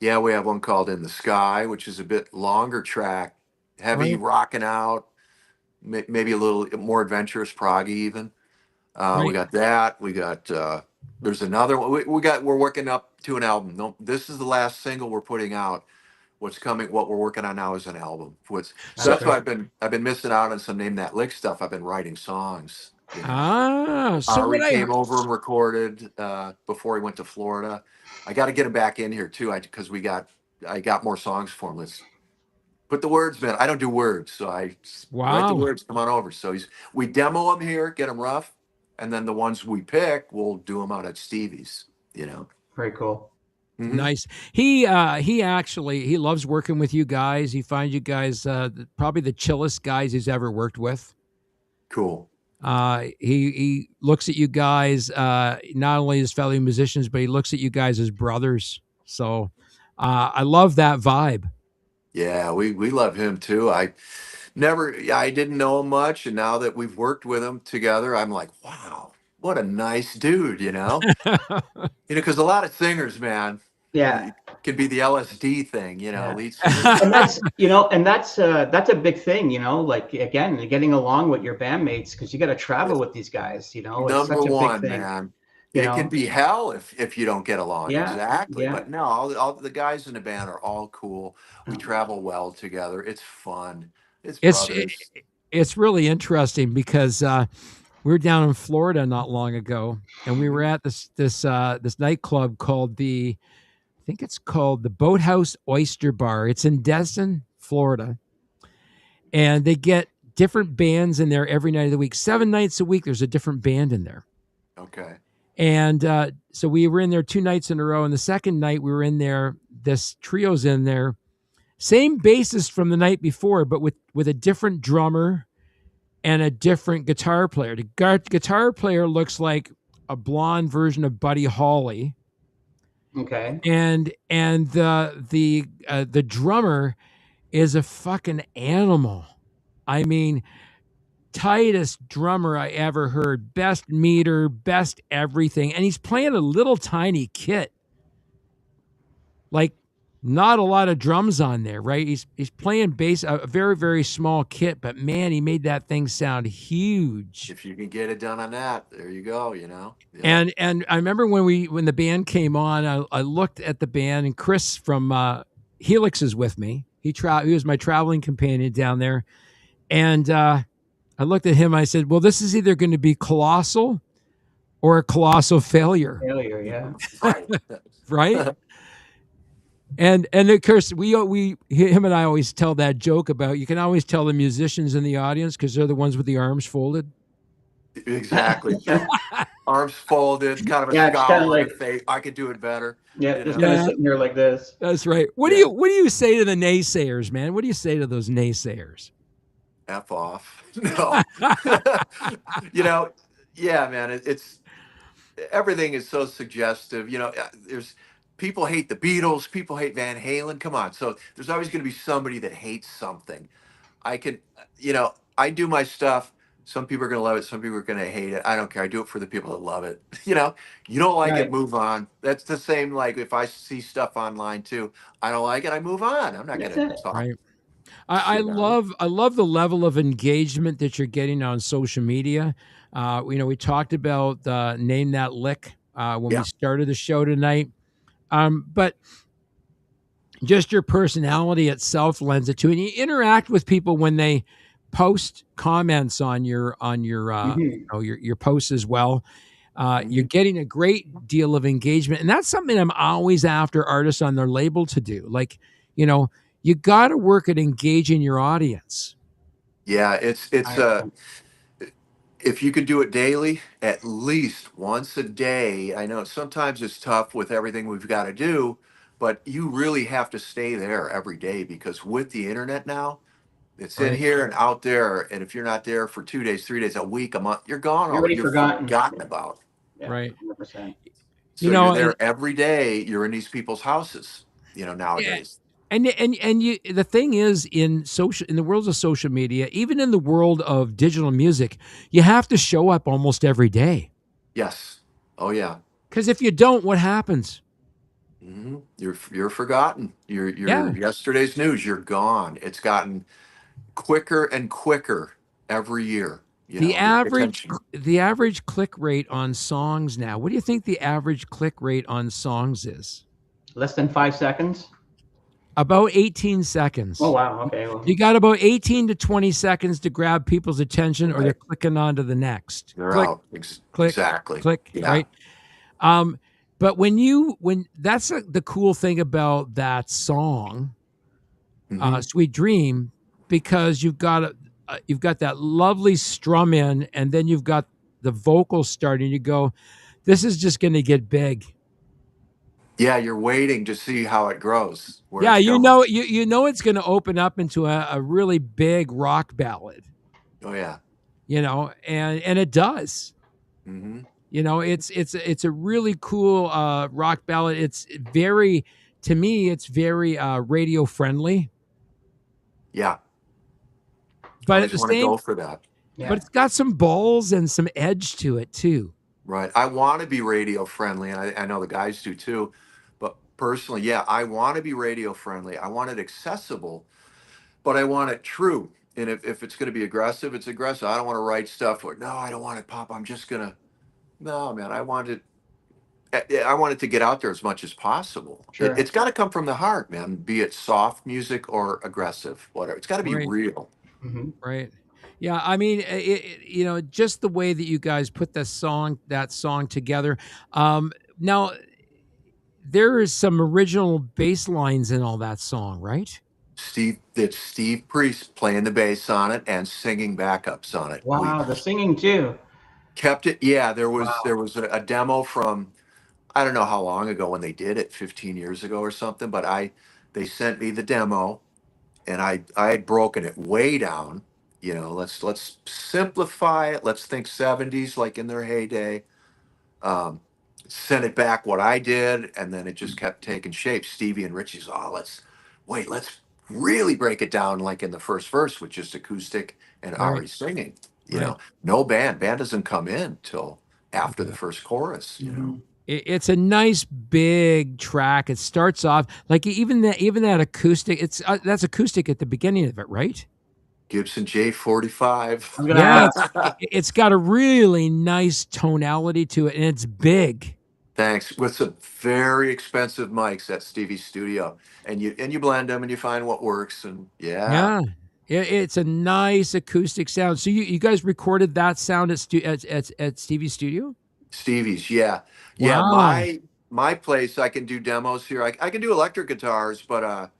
Yeah, we have one called In the Sky, which is a bit longer track, heavy Right. rocking out, maybe a little more adventurous, proggy even. We Right. got that. We got there's another one. We're working up to an album. No, this is the last single we're putting out. What we're working on now is an album. So That's that's why great. I've been missing out on some Name That Lick stuff. I've been writing songs. You know, So what Ari I came over and recorded before he went to Florida. I got to get him back in here too, because I got more songs for him. Let's put the words, man. I don't do words, so I write the wow. words. Come on over. So we demo them here, get them rough, and then the ones we pick, we'll do them out at Stevie's. You know. Very cool. Mhm. Nice. He actually he loves working with you guys. He finds you guys probably the chillest guys he's ever worked with. Cool. He looks at you guys not only as fellow musicians, but he looks at you guys as brothers. So I love that vibe. Yeah, we love him too. I didn't know him much, and now that we've worked with him together, I'm like, wow, what a nice dude, you know? Because a lot of singers, man, Yeah. it can be the LSD thing, Yeah. lead singers. And that's a big thing, like again, getting along with your bandmates because you got to travel with these guys, it's Number such a big one, thing, man. you It can know. be hell if you don't get along. Yeah. Exactly. Yeah. But no, all the guys in the band are all cool. We travel well together. It's fun. It's it's brothers. it's really interesting because we were down in Florida not long ago, and we were at this nightclub called I think it's called the Boathouse Oyster Bar. It's in Destin, Florida, and they get different bands in there every night of the week. 7 nights a week, there's a different band in there. Okay. And so we were in there 2 nights in a row, and the second night we were in there. This trio's in there, same bassist from the night before, but with a different drummer and a different guitar player. The guitar player looks like a blonde version of Buddy Holly, Okay. and the drummer is a fucking animal. I mean, tightest drummer I ever heard, best meter, best everything, and he's playing a little tiny kit, like not a lot of drums on there, right? He's playing bass, a very very small kit, but man, he made that thing sound huge. If you can get it done on that, there you go, Yeah. And I remember when the band came on, I looked at the band, and Chris from Helix is with me. He was my traveling companion down there, and I looked at him. I said, "Well, this is either going to be colossal or a colossal failure, Failure. Yeah. Right. right?" And of course, him and I always tell that joke about you can always tell the musicians in the audience because they're the ones with the arms folded. Exactly. Arms folded, kind of a Yeah, it's scowl kinda on like- their face. I could do it better. Yeah. Just know? kind of Yeah. sitting here like this. That's right. What Yeah. do you say to the naysayers, man? What do you say to those naysayers? F off. No. Yeah, man. It's everything is so suggestive. There's people hate the Beatles, people hate Van Halen. Come on. So there's always going to be somebody that hates something. I can, I do my stuff. Some people are going to love it. Some people are going to hate it. I don't care. I do it for the people that love it. You don't like Right. it, move on. That's the same. Like if I see stuff online too, I don't like it. I move on. I'm not That's going to it. talk. Right. I shit on it. love the level of engagement that you're getting on social media. We talked about Name That Lick when Yeah. we started the show tonight. But just your personality itself lends it to it. And you interact with people when they post comments on your your posts as well. You're getting a great deal of engagement, and that's something I'm always after artists on their label to do. Like, you got to work at engaging your audience. Yeah, it's if you could do it daily, at least once a day. I know sometimes it's tough with everything we've got to do, but you really have to stay there every day because with the internet now, it's in Right. here and out there. And if you're not there for 2 days, 3 days, a week, a month, you're gone You're already. already You're forgotten. forgotten about. Yeah, Right. 100%. So You know, you're there every day. You're in these people's houses, nowadays. And the thing is, in the world of social media, even in the world of digital music, you have to show up almost every day. Yes. Oh yeah. Because if you don't, what happens? You're forgotten. You're Yeah. yesterday's news. You're gone. It's gotten quicker and quicker every year. The average click rate on songs now. What do you think the average click rate on songs is? Less than 5 seconds. About 18 seconds. Oh wow. Okay. Well, You got about 18 to 20 seconds to grab people's attention, or they're right. clicking on to the next. They're Click, out. click, Exactly. click, Yeah. right? But when that's the cool thing about that song, Mhm. Sweet Dream, because you've got that lovely strum in, and then you've got the vocals starting to go, this is just going to get big. Yeah, you're waiting to see how it grows, where Yeah, it's going. you know it's going to open up into a really big rock ballad, Oh yeah. and it does. Hmm. It's a really cool rock ballad. It's very, to me, it's very radio friendly, Yeah. but at Always the want to same, go for that. but Yeah. it's got some balls and some edge to it too. Right. I want to be radio friendly, and I know the guys do too. But personally, yeah, I want to be radio friendly. I want it accessible, but I want it true. And if it's going to be aggressive, it's aggressive. I don't want to write stuff where, no, I don't want it pop. I'm just going to, no, man, I want it to get out there as much as possible. Sure. It's got to come from the heart, man, be it soft music or aggressive, whatever. It's got to be Right. real. Hmm. Right. Yeah, I mean, just the way that you guys put that song together. Now there is some original bass lines in all that song, right? It's Steve Priest playing the bass on it and singing backups on it. We Wow. The singing too. kept it. Yeah, there Wow. was a demo from, I don't know how long ago when they did it, 15 years ago or something, but they sent me the demo, and I had broken it way down. Let's simplify it. Let's think 70s like in their heyday. Um, Sent it back what I did, and then it just kept taking shape. Stevie and Richie's, oh, let's really break it down like in the first verse with just acoustic and Right. Ari singing. Right. No band doesn't come in till after the Yeah. first chorus. Hmm. It's a nice big track. It starts off like even that acoustic. That's acoustic at the beginning of it, right? Gibson J45. I'm gonna Yeah, ask. it's got a really nice tonality to it, and it's big. Thanks. With some very expensive mics at Stevie's studio, and you blend them and you find what works, and yeah. Yeah, it's a nice acoustic sound. So you guys recorded that sound at Stevie's studio? Stevie's, yeah, yeah. Wow. My place, I can do demos here. I can do electric guitars, but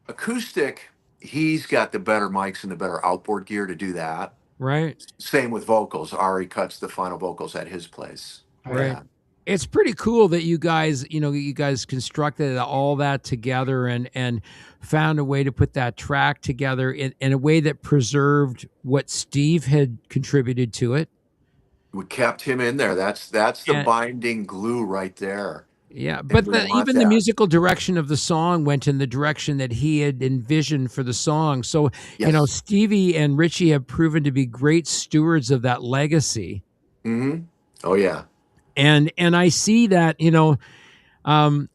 acoustic, he's got the better mics and the better outboard gear to do that. Right. Same with vocals. Ari cuts the final vocals at his place. Right. Yeah, It's pretty cool that you guys constructed all that together and found a way to put that track together in a way that preserved what Steve had contributed to it. we kept him in there. That's the And binding glue right there, yeah, and but we want even the that. musical direction of the song went in the direction that he had envisioned for the song. So, Yes. Stevie and Richie have proven to be great stewards of that legacy. Mm-hmm. Oh yeah. And I see that, um,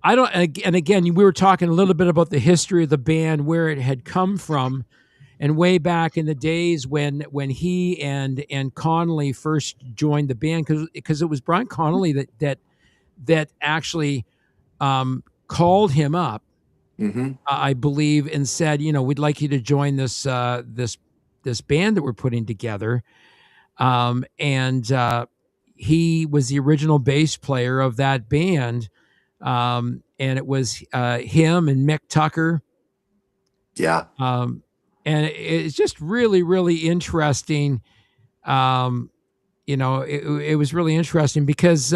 I don't, and again, we were talking a little bit about the history of the band, where it had come from, and way back in the days when he and Connolly first joined the band, because it was Brian Connolly that actually called him up, Mm-hmm. I believe, and said, we'd like you to join this band that we're putting together, and he was the original bass player of that band, and it was him and Mick Tucker. Yeah. And it's just really, really interesting. It was really interesting because,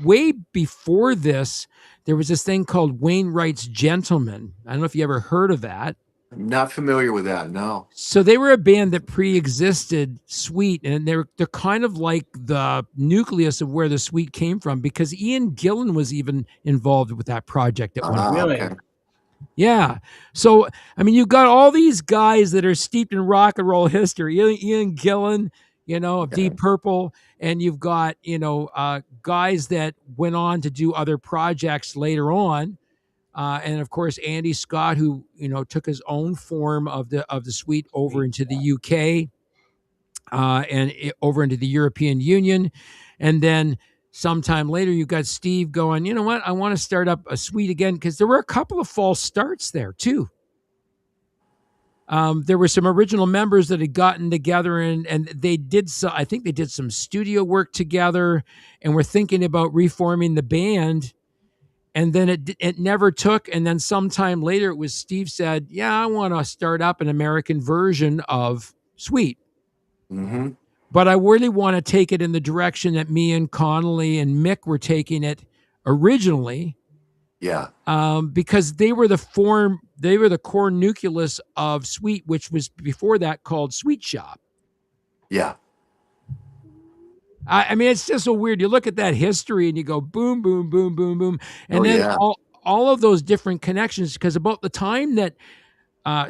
way before this, there was this thing called Wainwright's Gentlemen. I don't know if you ever heard of that. I'm not familiar with that. No. So they were a band that pre-existed Sweet, and they're kind of like the nucleus of where the Sweet came from, because Ian Gillan was even involved with that project at one point. Really? Okay. Yeah. So, I mean, you've got all these guys that are steeped in rock and roll history. Ian Gillan, of Deep Purple, and you've got, guys that went on to do other projects later on. And of course, Andy Scott, who, took his own form of the Sweet over into the UK, and over into the European Union. And then sometime later, you got Steve going, you know what? I want to start up a Sweet again, because there were a couple of false starts there too. There were some original members that had gotten together and they did so. I think they did some studio work together, and were thinking about reforming the band. And then it never took. And then sometime later, it was Steve said, "Yeah, I want to start up an American version of Sweet." Mm-hmm. But I really want to take it in the direction that me and Connolly and Mick were taking it originally, Yeah. because they were the core nucleus of Sweet, which was before that called Sweet Shop. Yeah. I mean, it's just so weird. You look at that history and you go boom, boom, boom, boom, boom, and Oh, then yeah. all of those different connections. Because about the time that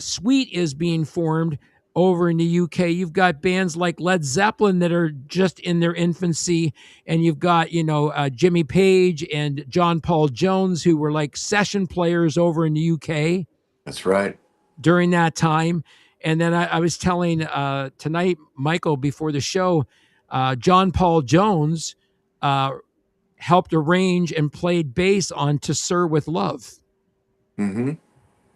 Sweet is being formed over in the UK, you've got bands like Led Zeppelin that are just in their infancy, and you've got Jimmy Page and John Paul Jones, who were like session players over in the UK That's right. during that time. And then I was telling tonight, Michael, before the show, John Paul Jones helped arrange and played bass on "To Sir with Love." Mm-hmm.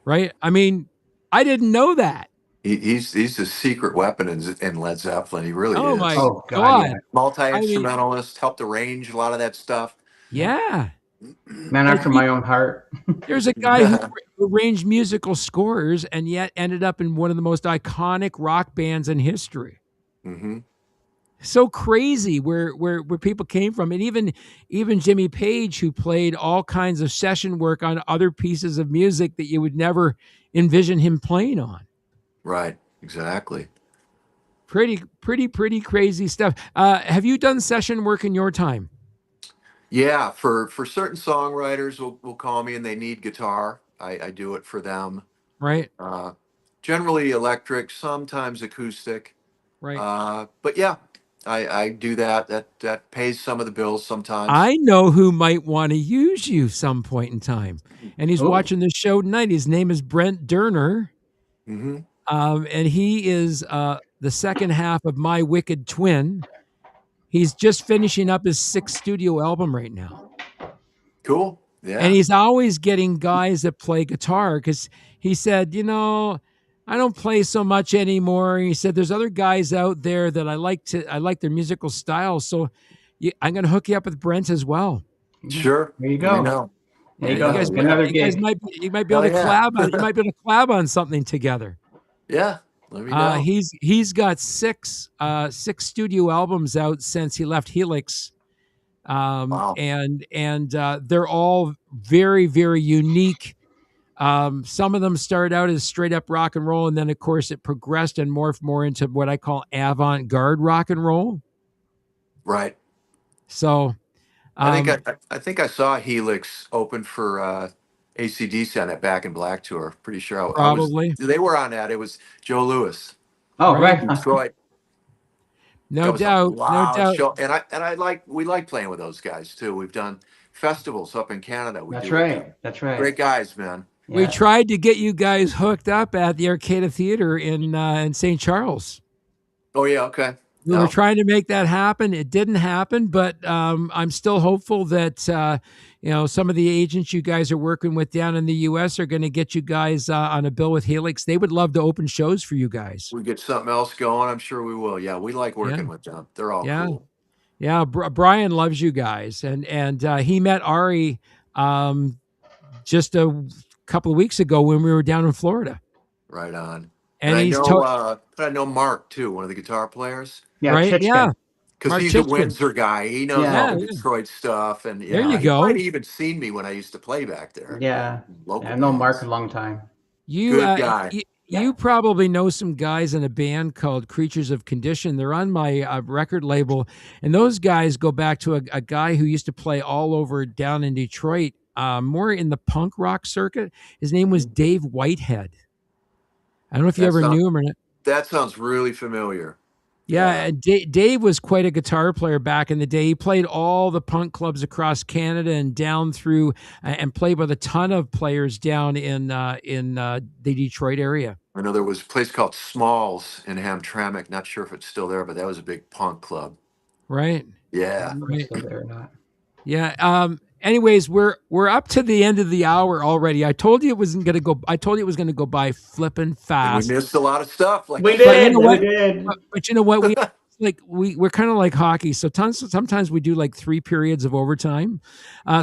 Right? I mean, I didn't know that. He's the secret weapon in Led Zeppelin. He really Oh is. my Oh God, God. yeah. Multi-instrumentalist, helped arrange a lot of that stuff. Yeah. Man after my own heart. There's a guy who arranged musical scores and yet ended up in one of the most iconic rock bands in history. Mm-hmm. So crazy where people came from. And even Jimmy Page, who played all kinds of session work on other pieces of music that you would never envision him playing on. Right. Exactly. Pretty crazy stuff. Have you done session work in your time? Yeah. For certain songwriters will call me and they need guitar. I do it for them. Right. Generally electric, sometimes acoustic. Right. But yeah, I do that. That pays some of the bills sometimes. I know who might want to use you some point in time, and he's Oh. watching this show tonight. His name is Brent Durner, Mm-hmm. and he is the second half of My Wicked Twin. He's just finishing up his 6th studio album right now, Cool. Yeah. and he's always getting guys that play guitar, because he said, I don't play so much anymore. He said, there's other guys out there that I like their musical style, so I'm going to hook you up with Brent as well. Sure. There you Let me go. know. There you You go. guys, Another you guys gig. you might be able to Hell yeah. collab on. You might be able to collab on something together. Yeah. Let me know. He's got six studio albums out since he left Helix, Wow. and they're all very, very unique. Some of them started out as straight up rock and roll, and then of course it progressed and morphed more into what I call avant-garde rock and roll. Right. So I think I saw Helix open for AC/DC on that Back in Black tour. Pretty sure I was. Probably. They were on that. It was Joe Lewis, Oh, Right. right. Detroit. no That was a doubt, no loud doubt. show, and we like playing with those guys too. We've done festivals up in Canada. That's right. That's right. Great guys, man. We Yeah. tried to get you guys hooked up at the Arcada Theater in St. Charles. Oh yeah. Okay. We were trying to make that happen. It didn't happen, but I'm still hopeful that some of the agents you guys are working with down in the U.S. are going to get you guys on a bill with Helix. They would love to open shows for you guys. We get something else going. I'm sure we will. Yeah, we like working with them. They're all Yeah. cool. Yeah, Brian loves you guys, and he met Ari just a couple of weeks ago when we were down in Florida. Right on. And I he's know Mark too, one of the guitar players. Yeah. right, Chichka. yeah. Because Mark he's a Chichkin. Windsor guy. He knows Yeah. all the Yeah. Detroit stuff. And There you he go. might have even seen me when I used to play back there. Yeah. Local I've known Mark bands. a long time. You, Good guy. you probably know some guys in a band called Creatures of Condition. They're on my record label, and those guys go back to a guy who used to play all over down in Detroit, more in the punk rock circuit. His name was Dave Whitehead. I don't know if you ever knew him or not. That sounds really familiar. Yeah, Dave was quite a guitar player back in the day. He played all the punk clubs across Canada and down through, and played with a ton of players down in the Detroit area. I know there was a place called Smalls in Hamtramck. Not sure if it's still there, but that was a big punk club. Right. Yeah. don't know if it's still there or not. Yeah. Anyways, we're up to the end of the hour already. I told you it wasn't gonna go. I told you it was gonna go by flipping And fast. we missed a lot of stuff. Like We you said. But you did. know We what? did. But you know what? We're kind of like hockey. So sometimes we do like 3 periods of overtime.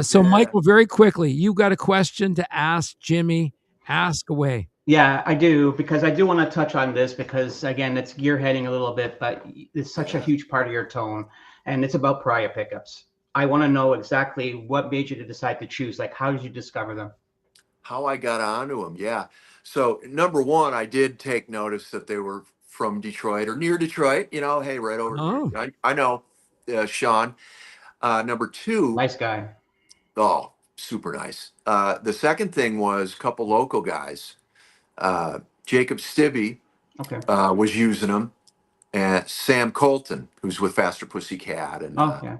So Yeah. Michael, very quickly, you got a question to ask Jimmy. Ask away. Yeah, I do, because I do want to touch on this because, again, it's gearheading a little bit, but it's such a Yeah. huge part of your tone, and it's about pariah pickups. I want to know exactly what made you to decide to choose. Like, how did you discover them? How I got onto them. Yeah. So number one, I did take notice that they were from Detroit or near Detroit. You know, hey, right over. Oh, I know, Sean. Number two, Nice guy. oh, super nice. The second thing was a couple local guys. Jacob Stibbe Okay. was using them, and Sam Colton, who's with Faster Pussycat and Oh, yeah.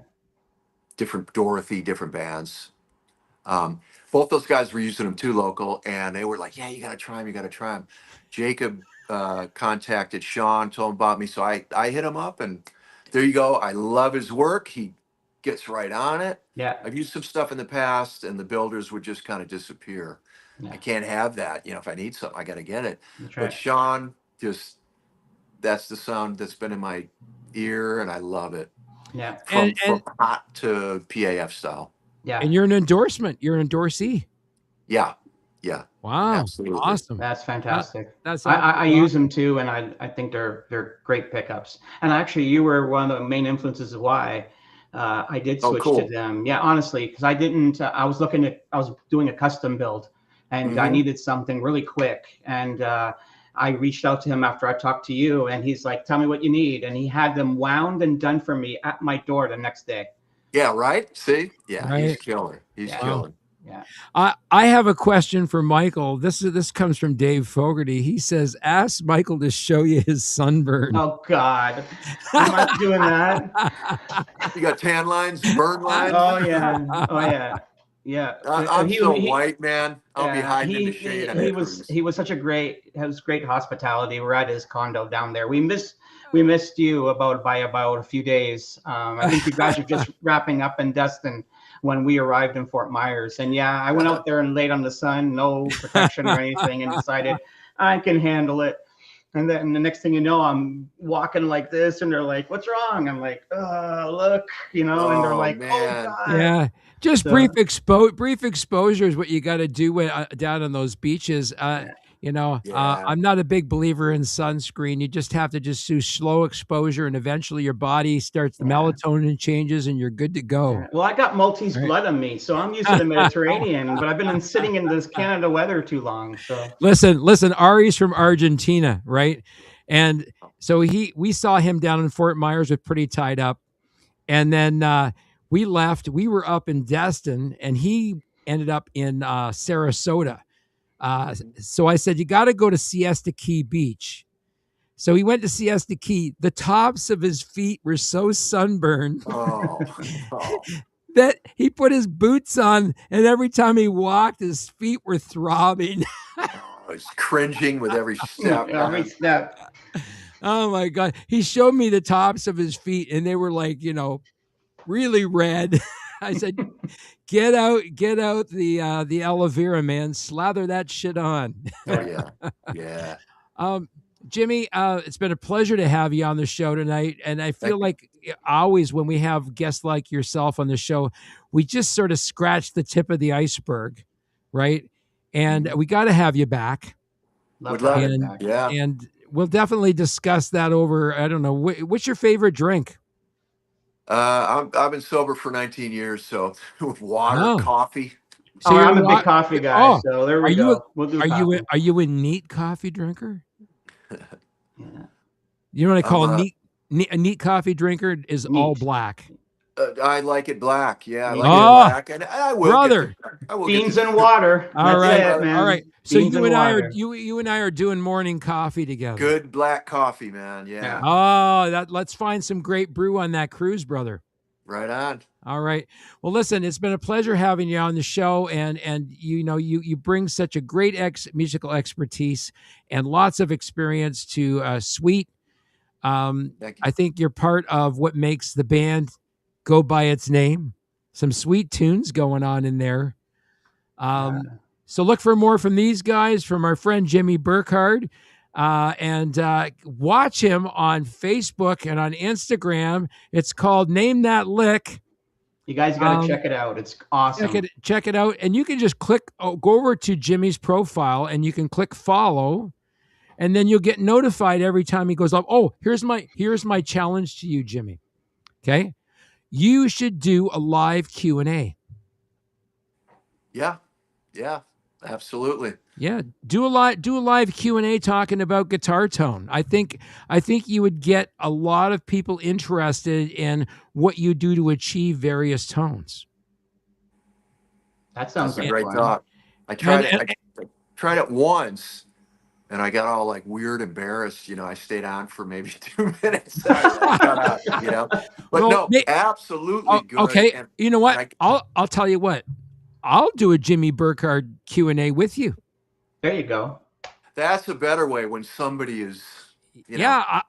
different Dorothy, different bands. Um, both those guys were using them too local, and they were like, "Yeah, you got to try them. You got to try them." Jacob contacted Sean, told him about me, so I hit him up, and there you go. I love his work. He gets right on it. Yeah. I've used some stuff in the past, and the builders would just kind of disappear. Yeah. I can't have that. You know, if I need something, I got to get it. That's But right. Sean, just that's the sound that's been in my ear, and I love it. Yeah. and From hot to PAF style. Yeah. and you're an endorsement. You're an endorsee. Yeah, yeah, Wow, absolutely. awesome. That's fantastic. That's I absolutely use awesome. them too, and I think they're great pickups. And actually, you were one of the main influences of why I did Oh, switch to cool. them. Yeah, honestly, because I didn't. I was doing a custom build, and I Mhm. needed something really quick. And I reached out to him after I talked to you, and he's like, "Tell me what you need," and he had them wound and done for me at my door the next day. Yeah, right. See, yeah, he's Right. killer. He's Yeah. Wow. killing. Yeah. I have a question for Michael. This comes from Dave Fogarty. He says, "Ask Michael to show you his sunburn." Oh God, I'm not doing that. You got tan lines, burn lines. Oh yeah. Oh yeah. Yeah. I'm He so he white, man. I'll be yeah, hiding in the shade on that cruise. he was such a great has great hospitality. We're at his condo down there. We missed you by about a few days. I think you guys are just wrapping up in Destin when we arrived in Fort Myers. And yeah, I went out there and laid on the sun, no protection or anything, and decided I can handle it. And then the next thing you know, I'm walking like this, and they're like, "What's wrong?" I'm like, look, and they're Oh like, "Oh man. God." Yeah, just So- brief exposure is what you got to do down on those beaches. Yeah. Yeah. I'm not a big believer in sunscreen. You just have to just do slow exposure, and eventually your body starts, the Yeah. melatonin changes, and you're good to go. Yeah. Well, I got Maltese Right. blood on me, so I'm used to the Mediterranean, but I've been sitting in this Canada weather too long. So Listen. Ari's from Argentina, right? And so we saw him down in Fort Myers with pretty tied up, and then we left. We were up in Destin, and he ended up in Sarasota. So I said, you got to go to Siesta Key Beach. So he went to Siesta Key. The tops of his feet were so sunburned Oh. Oh. that he put his boots on, and every time he walked, his feet were throbbing. He's cringing with every step. every step. Oh my God. He showed me the tops of his feet, and they were like, really red. I said, get out the aloe vera, man. Slather that shit on. Oh yeah. Yeah. Jimmy, it's been a pleasure to have you on the show tonight. And I feel like always when we have guests like yourself on the show, we just sort of scratch the tip of the iceberg, right? And we got to have you back. Love Would to love have it. it back. Yeah. And we'll definitely discuss that over, I don't know, what's your favorite drink? I've been sober for 19 years, so water, Oh. coffee. So I'm a you're big coffee guy, Oh, so there are we you go. We'll do coffee. Are you a neat coffee drinker? Yeah. You know what I call I'm, a neat coffee drinker is all Neat. black. I like it black. Yeah, I Me like too. it black, and I will brother. I will Beans get and water. All That's right, it, man. all right. So Beans you and and I are water. you and I are doing morning coffee together. good black coffee, man. Yeah, Oh, let's find some great brew on that cruise, brother. right on. All right. Well, listen, it's been a pleasure having you on the show, and you bring such a great musical expertise and lots of experience to Sweet. Thank you. I think you're part of what makes the band go by its name. Some sweet tunes going on in there. So look for more from these guys, from our friend Jimmy Burkard, and watch him on Facebook and on Instagram. It's called Name That Lick. You guys got to check it out. It's awesome. Check it out, and you can just go over to Jimmy's profile, and you can click follow, and then you'll get notified every time he goes up. Oh, here's my challenge to you, Jimmy. Okay, you should do a live Q&A. Yeah, absolutely. Yeah, do a live Q&A talking about guitar tone. I think you would get a lot of people interested in what you do to achieve various tones. That sounds That's like a great fun. thought. I tried it once, and I got all like weird, embarrassed. I stayed on for maybe 2 minutes. And I got out. But Well, absolutely good. Okay, And you know what? I'll tell you what. I'll do a Jimmy Burkard Q&A with you. There you go. That's a better way when somebody is.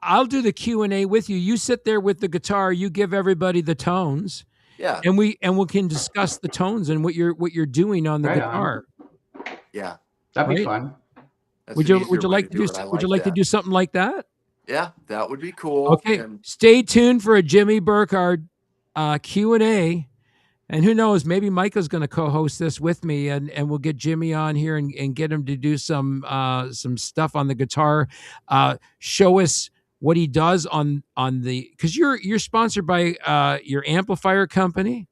I'll do the Q&A with you. You sit there with the guitar. You give everybody the tones. Yeah. And we can discuss the tones and what you're doing on the guitar. Yeah. That'd be fun. Would you like to do something like that? Yeah, that would be cool. Okay. Stay tuned for a Jimmy Burkard Q&A. And who knows, maybe Michael's going to co-host this with me, and we'll get Jimmy on here and get him to do some stuff on the guitar. Show us what he does on the, because you're sponsored by your amplifier company,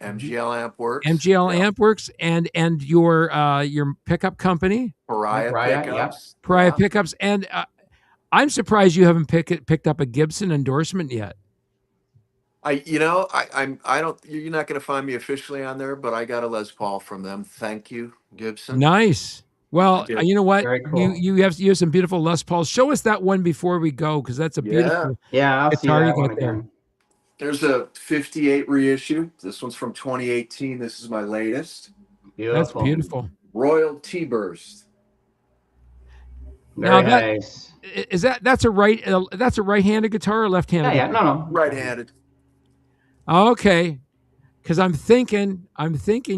MGL Ampworks. Ampworks, and your pickup company, Pariah Pickups. Pariah Pickups, and I'm surprised you haven't picked up a Gibson endorsement yet. You're not going to find me officially on there, but I got a Les Paul from them. Thank you, Gibson. Nice. Well, you know what? Very cool. You have some beautiful Les Pauls. Show us that one before we go, because that's a beautiful I'll see guitar that you one got there. again. There's a 58 reissue. This one's from 2018. This is my latest. Beautiful. That's beautiful. Royal T-Burst. Very nice. Is that's a right-handed guitar or left-handed? Yeah, no. Right-handed. Okay, because I'm thinking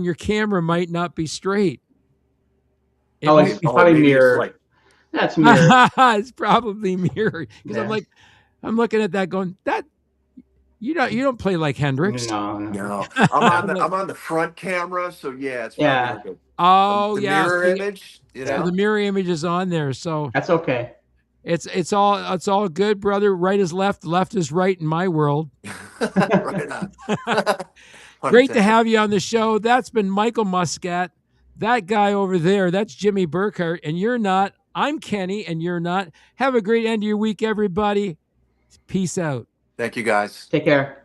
your camera might not be straight. It's probably mirrored. That's mirrored. It's probably mirrored, because I'm looking at that going, that you don't play like Hendrix. No. I'm on the front camera, so it's probably good. Oh, the mirror image. So the mirror image is on there, so that's okay. It's all good, brother. Right is left, left is right in my world. Right on. Great to have you on the show. That's been Michael Muscat. That guy over there, that's Jimmy Burkard, and you're not. I'm Kenny, and you're not. Have a great end of your week, everybody. Peace out. Thank you, guys. Take care.